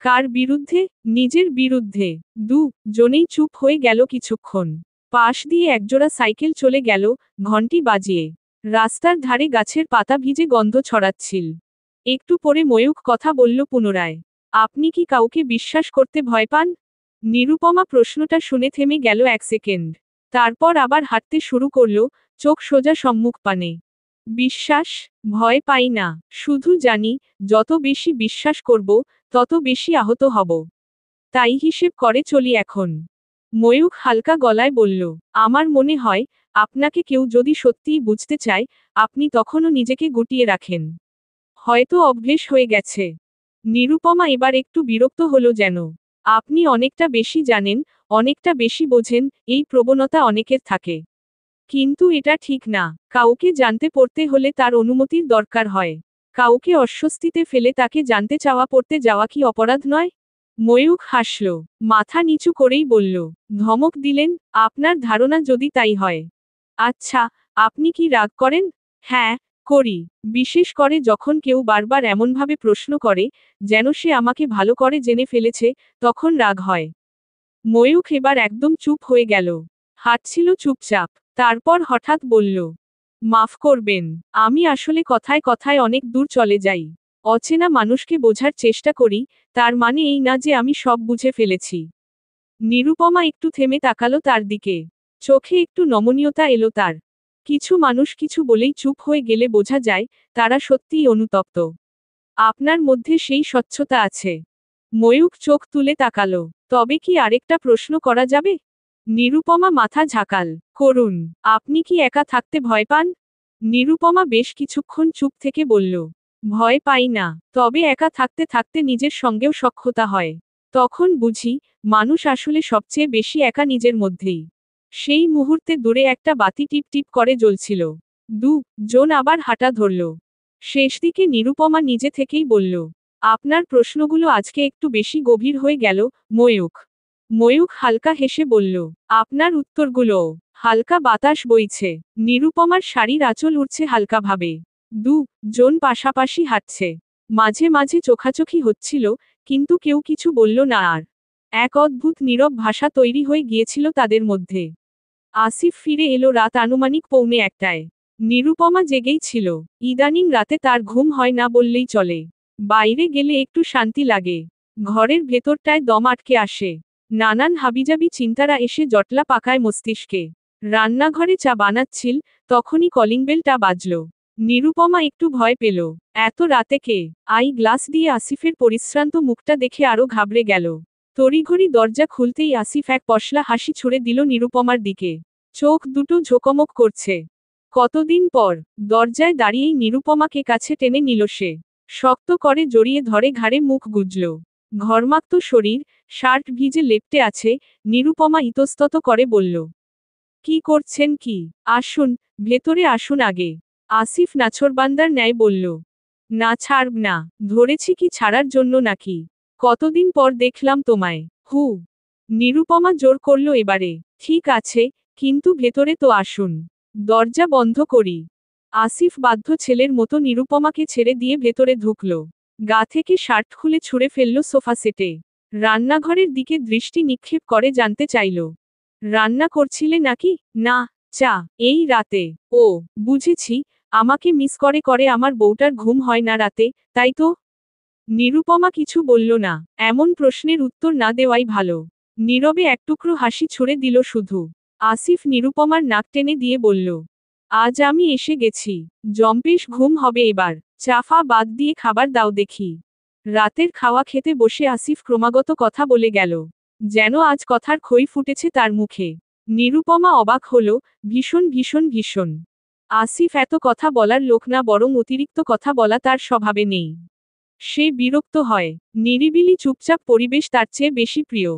কার বিরুদ্ধে? নিজের বিরুদ্ধে। জনেই চুপ হয়ে গেল কিছুক্ষণ। পাশ দিয়ে একজোড়া সাইকেল চলে গেল, ঘণ্টি বাজিয়ে। রাস্তার ধারে গাছের পাতা ভিজে গন্ধ ছড়াচ্ছিল। একটু পরে ময়ূখ কথা বলল পুনরায়, আপনি কি কাউকে বিশ্বাস করতে ভয় পান? নিরুপমা প্রশ্নটা শুনে থেমে গেল এক সেকেন্ড। তারপর আবার হাঁটতে শুরু করল, চোখ সোজা সম্মুখ পানে। বিশ্বাস? ভয় পাই না। শুধু জানি, যত বেশি বিশ্বাস করব, তত বেশি আহত হব। তাই হিসেব করে চলি এখন। ময়ূখ হালকা গলায় বলল, আমার মনে হয়, আপনাকে কেউ যদি সত্যিই বুঝতে চায়, আপনি তখনও নিজেকে গুটিয়ে রাখেন। হয়তো অভ্যেস হয়ে গেছে। নিরুপমা এবার একটু বিরক্ত হলো যেন। আপনি অনেকটা বেশি জানেন, অনেকটা বেশি বোঝেন, এই প্রবণতা অনেকের থাকে। কিন্তু এটা ঠিক না। কাউকে জানতে পড়তে হলে তার অনুমতির দরকার হয়। কাউকে অস্বস্তিতে ফেলে তাকে জানতে চাওয়া পড়তে যাওয়া কি অপরাধ নয়? ময়ূখ হাসল, মাথা নিচু করেই বলল, ধমক দিলেন, আপনার ধারণা যদি তাই হয়। আচ্ছা, আপনি কি রাগ করেন? হ্যাঁ, করি। বিশেষ করে যখন কেউ বারবার এমনভাবে প্রশ্ন করে, যেন সে আমাকে ভালো করে জেনে ফেলেছে, তখন রাগ হয়। ময়ূখ এবার একদম চুপ হয়ে গেল। হাঁটছিল চুপচাপ। তারপর হঠাৎ বলল, মাফ করবেন, আমি আসলে কথায় কথায় অনেক দূর চলে যাই। অচেনা মানুষকে বোঝার চেষ্টা করি, তার মানে এই না যে আমি সব বুঝে ফেলেছি। নিরুপমা একটু থেমে তাকালো তার দিকে। চোখে একটু নমনীয়তা এলো তার। কিছু মানুষ কিছু বলেই চুপ হয়ে গেলে বোঝা যায়, তারা সত্যিই অনুতপ্ত। আপনার মধ্যে সেই স্বচ্ছতা আছে। ময়ূখ চোখ তুলে তাকালো। তবে কি আরেকটা প্রশ্ন করা যাবে? নিরুপমা মাথা ঝাঁকাল। করুন। আপনি কি একা থাকতে ভয় পান? নিরুপমা বেশ কিছুক্ষণ চুপ থেকে বলল, ভয় পাই না, তবে একা থাকতে থাকতে নিজের সঙ্গেও সখ্যতা হয়। তখন বুঝি, মানুষ আসলে সবচেয়ে বেশি একা নিজের মধ্যেই। সেই মুহূর্তে দূরে একটা বাতি টিপ টিপ করে জ্বলছিল। জন আবার হাঁটা ধরল। শেষ দিকে নিরুপমা নিজে থেকেই বলল, আপনার প্রশ্নগুলো আজকে একটু বেশি গভীর হয়ে গেল, ময়ূখ। ময়ূখ হালকা হেসে বলল, আপনার উত্তরগুলোও। হালকা বাতাস বইছে। নিরুপমার শাড়ির আঁচল উড়ছে হালকাভাবে। জন পাশাপাশি হাঁটছে। মাঝে মাঝে চোখাচোখি হচ্ছিল, কিন্তু কেউ কিছু বলল না আর। এক অদ্ভুত নীরব ভাষা তৈরি হয়ে গিয়েছিল তাদের মধ্যে। আসিফ ফিরে এলো রাত আনুমানিক 1:45। নিরুপমা জেগেই ছিল। ইদানিং রাতে তার ঘুম হয় না বললেই চলে। বাইরে গেলে একটু শান্তি লাগে। ঘরের ভেতরটায় দম আটকে আসে। নানান হাবিজাবি চিন্তারা এসে জটলা পাকায় মস্তিষ্কে। রান্নাঘরে চা বানাচ্ছিল, তখনই কলিং বেলটা বাজল। নিরুপমা একটু ভয় পেল। এত রাতে কে? গ্লাস দিয়ে আসিফের পরিশ্রান্ত মুখটা দেখে আরো ঘাবড়ে গেল। তড়িঘড়ি দরজা খুলতেই আসিফ এক পশলা হাসি ছুড়ে দিল নিরুপমার দিকে। চোখ দুটো ঝোকমক করছে। কতদিন পর, দরজায় দাঁড়িয়েই নিরুপমাকে কাছে টেনে নিল সে। শক্ত করে জড়িয়ে ধরে ঘাড়ে মুখ গুজল। ঘর্মাক্ত শরীর, শার্ট ভিজে লেপ্টে আছে, নিরুপমা ইতস্তত করে বলল, কি করছেন কি? আসুন, ভেতরে আসুন আগে। আসিফ নাছোড়বান্দার ন্যায় বলল, না ছাড়ব না, ধরেছি কি ছাড়ার জন্য নাকি? কতদিন পর দেখলাম তোমায়। হু। নিরুপমা জোর করল এবারে, ঠিক আছে, কিন্তু ভেতরে তো আসুন। দরজা বন্ধ করি। আসিফ বাধ্য ছেলের মতো নিরুপমাকে ছেড়ে দিয়ে ভেতরে ঢুকল। গা থেকে শার্ট খুলে ছুঁড়ে ফেলল সোফা সেটে। রান্নাঘরের দিকে দৃষ্টি নিক্ষেপ করে জানতে চাইল, রান্না করছিলে নাকি? না, চা। এই রাতে? ও, বুঝেছি, আমাকে মিস করে করে আমার বউটার ঘুম হয় না রাতে, তাই তো? নিরুপমা কিছু বলল না। এমন প্রশ্নের উত্তর না দেওয়াই ভালো। নীরবে এক টুকরো হাসি ছুড়ে দিল শুধু। আসিফ নিরুপমার নাক টেনে দিয়ে বলল, আজ আমি এসে গেছি। জম্পেশ ঘুম হবে এবার। চাফা বাদ দিয়ে খাবার দাও দেখি। রাতের খাওয়া খেতে বসে আসিফ ক্রমাগত কথা বলে গেল। যেন আজ কথার খই ফুটেছে তার মুখে। নিরুপমা অবাক হল, ভীষণ ভীষণ ভীষণ। আসিফ এত কথা বলার লোক না, বরং অতিরিক্ত কথা বলা তার স্বভাবে নেই। সে বিরক্ত হয়। নিরিবিলি চুপচাপ পরিবেশ তার চেয়ে বেশি প্রিয়।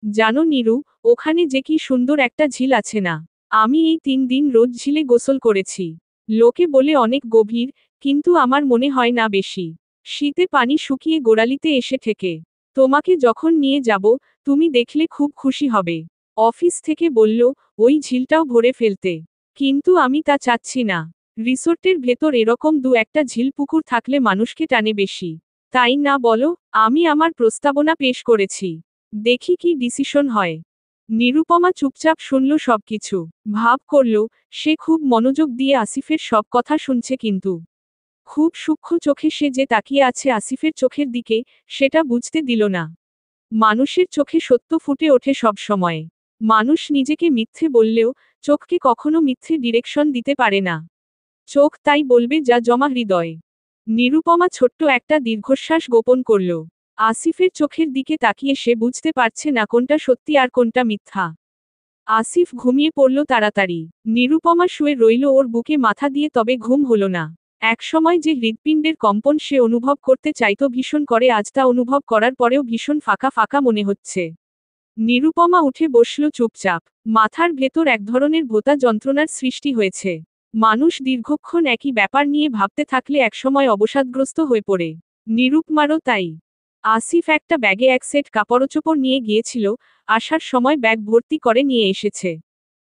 জানো নিরু, ওখানে যে কি সুন্দর একটা ঝিল আছে না? আমি এই 3 দিন রোজ ঝিলে গোসল করেছি। লোকে বলে অনেক গভীর, কিন্তু আমার মনে হয় না বেশি। শীতে পানি শুকিয়ে গোড়ালিতে এসে ঠেকে। তোমাকে যখন নিয়ে যাব, তুমি দেখলে খুব খুশি হবে। অফিস থেকে বলল, ওই ঝিলটাও ভরে ফেলতে। কিন্তু আমি তা চাচ্ছি না। রিসোর্টের ভেতর এরকম 2-1টা ঝিল পুকুর থাকলে মানুষকে টানে বেশি। তাই না বলো? আমি আমার প্রস্তাবনা পেশ করেছি। দেখি কি ডিসিশন হয়। নিরুপমা চুপচাপ শুনল সবকিছু। ভাব করল, সে খুব মনোযোগ দিয়ে আসিফের সব কথা শুনছে, কিন্তু খুব সূক্ষ্ম চোখে সে যে তাকিয়ে আছে আসিফের চোখের দিকে, সেটা বুঝতে দিল না। মানুষের চোখে সত্য ফুটে ওঠে সব সময়। মানুষ নিজেকে মিথ্যে বললেও, চোখকে কখনো মিথ্যে ডিরেকশন দিতে পারে না। চোখ তাই বলবে যা জমা হৃদয়। নিরুপমা ছোট্ট একটা দীর্ঘশ্বাস গোপন করল। আসিফের চোখের দিকে তাকিয়ে সে বুঝতে পারছে না কোনটা সত্যি আর কোনটা মিথ্যা। আসিফ ঘুমিয়ে পড়ল তাড়াতাড়ি। নিরুপমা শুয়ে রইল ওর বুকে মাথা দিয়ে, তবে ঘুম হলো না। একসময় যে হৃৎপিণ্ডের কম্পন সে অনুভব করতে চাইতো ভীষণ করে, আজ তা অনুভব করার পরেও ভীষণ ফাঁকা ফাঁকা মনে হচ্ছে। নিরুপমা উঠে বসল চুপচাপ। মাথার ভেতর এক ধরনের ভোঁতা যন্ত্রণার সৃষ্টি হয়েছে। মানুষ দীর্ঘক্ষণ একই ব্যাপার নিয়ে ভাবতে থাকলে একসময় অবসাদগ্রস্ত হয়ে পড়ে। নিরুপমারও তাই। আসিফ একটা ব্যাগে এক সেট কাপড়চোপড় নিয়ে গিয়েছিল, আসার সময় ব্যাগ ভর্তি করে নিয়ে এসেছে।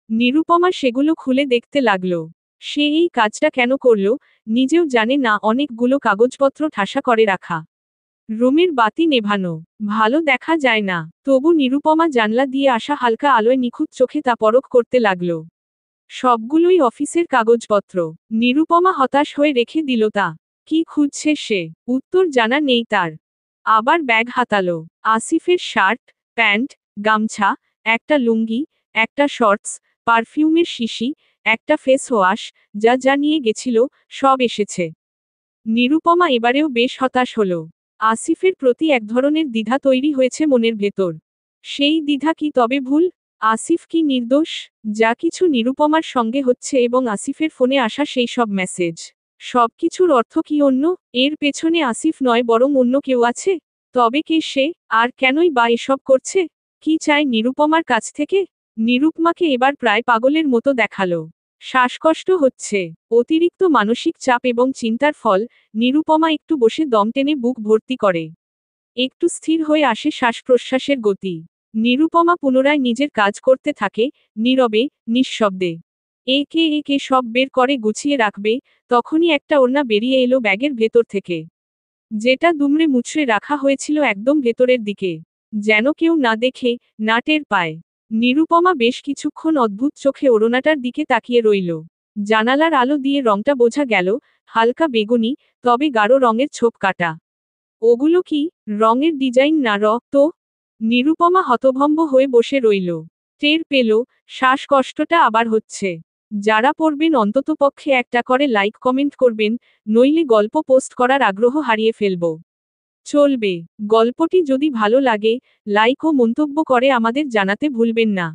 নিরুপমা সেগুলো খুলে দেখতে লাগল। সে এই কাজটা কেন করল, নিজেও জানে না। অনেকগুলো কাগজপত্র ঠাসা করে রাখা। রুমের বাতি নেভানো, ভালো দেখা যায় না, তবু নিরুপমা জানলা দিয়ে আসা হালকা আলোয় নিখুঁত চোখে তা পরখ করতে লাগল। সবগুলোই অফিসের কাগজপত্র। নিরুপমা হতাশ হয়ে রেখে দিল তা। কি খুঁজছে সে, উত্তর জানা নেই তার। আবার ব্যাগ হাতালো। আসিফের শার্ট, প্যান্ট, গামছা, একটা লুঙ্গি, একটা শর্টস, পারফিউমের শিশি, একটা ফেস ওয়াশ, যা যা নিয়ে গেছিল, সব এসেছে। নিরুপমা এবারেও বেশ হতাশ হল। আসিফের প্রতি এক ধরনের দ্বিধা তৈরি হয়েছে মনের ভেতর। সেই দ্বিধা কি তবে ভুল? আসিফ কি নির্দোষ? যা কিছু নিরুপমার সঙ্গে হচ্ছে এবং আসিফের ফোনে আসা সেই সব মেসেজ, সবকিছুর অর্থ কি অন্য? এর পেছনে আসিফ নয় বরং অন্য কেউ আছে? তবে কে সে, আর কেনই বা এসব করছে? কি চায় নিরুপমার কাছ থেকে? নিরুপমাকে এবার প্রায় পাগলের মতো দেখালো। শ্বাসকষ্ট হচ্ছে, অতিরিক্ত মানসিক চাপ এবং চিন্তার ফল। নিরুপমা একটু বসে দম টেনে বুক ভর্তি করে। একটু স্থির হয়ে আসে শ্বাস প্রশ্বাসের গতি। নিরুপমা পুনরায় নিজের কাজ করতে থাকে, নীরবে, নিঃশব্দে। একে একে সব বের করে গুছিয়ে রাখবে, তখনই একটা ওড়না বেরিয়ে এলো ব্যাগের ভেতর থেকে। যেটা দুমড়ে মুচড়ে রাখা হয়েছিল একদম ভেতরের দিকে। যেন কেউ না দেখে, না টের পায়। নিরুপমা বেশ কিছুক্ষণ অদ্ভুত চোখে ওড়নাটার দিকে তাকিয়ে রইল। জানালার আলো দিয়ে রংটা বোঝা গেল, হালকা বেগুনি, তবে গাঢ় রঙের ছোপ কাটা। ওগুলো কি, রঙের ডিজাইন না তো? নিরুপমা হতভম্ব হয়ে বসে রইল। টের পেল, শ্বাসকষ্টটা আবার হচ্ছে। যারা পড়বেন অন্ততপক্ষে একটা করে লাইক কমেন্ট করবেন, নইলে গল্প পোস্ট করার আগ্রহ হারিয়ে ফেলব। চলবে। গল্পটি যদি ভালো লাগে, লাইক ও মন্তব্য করে আমাদের জানাতে ভুলবেন না।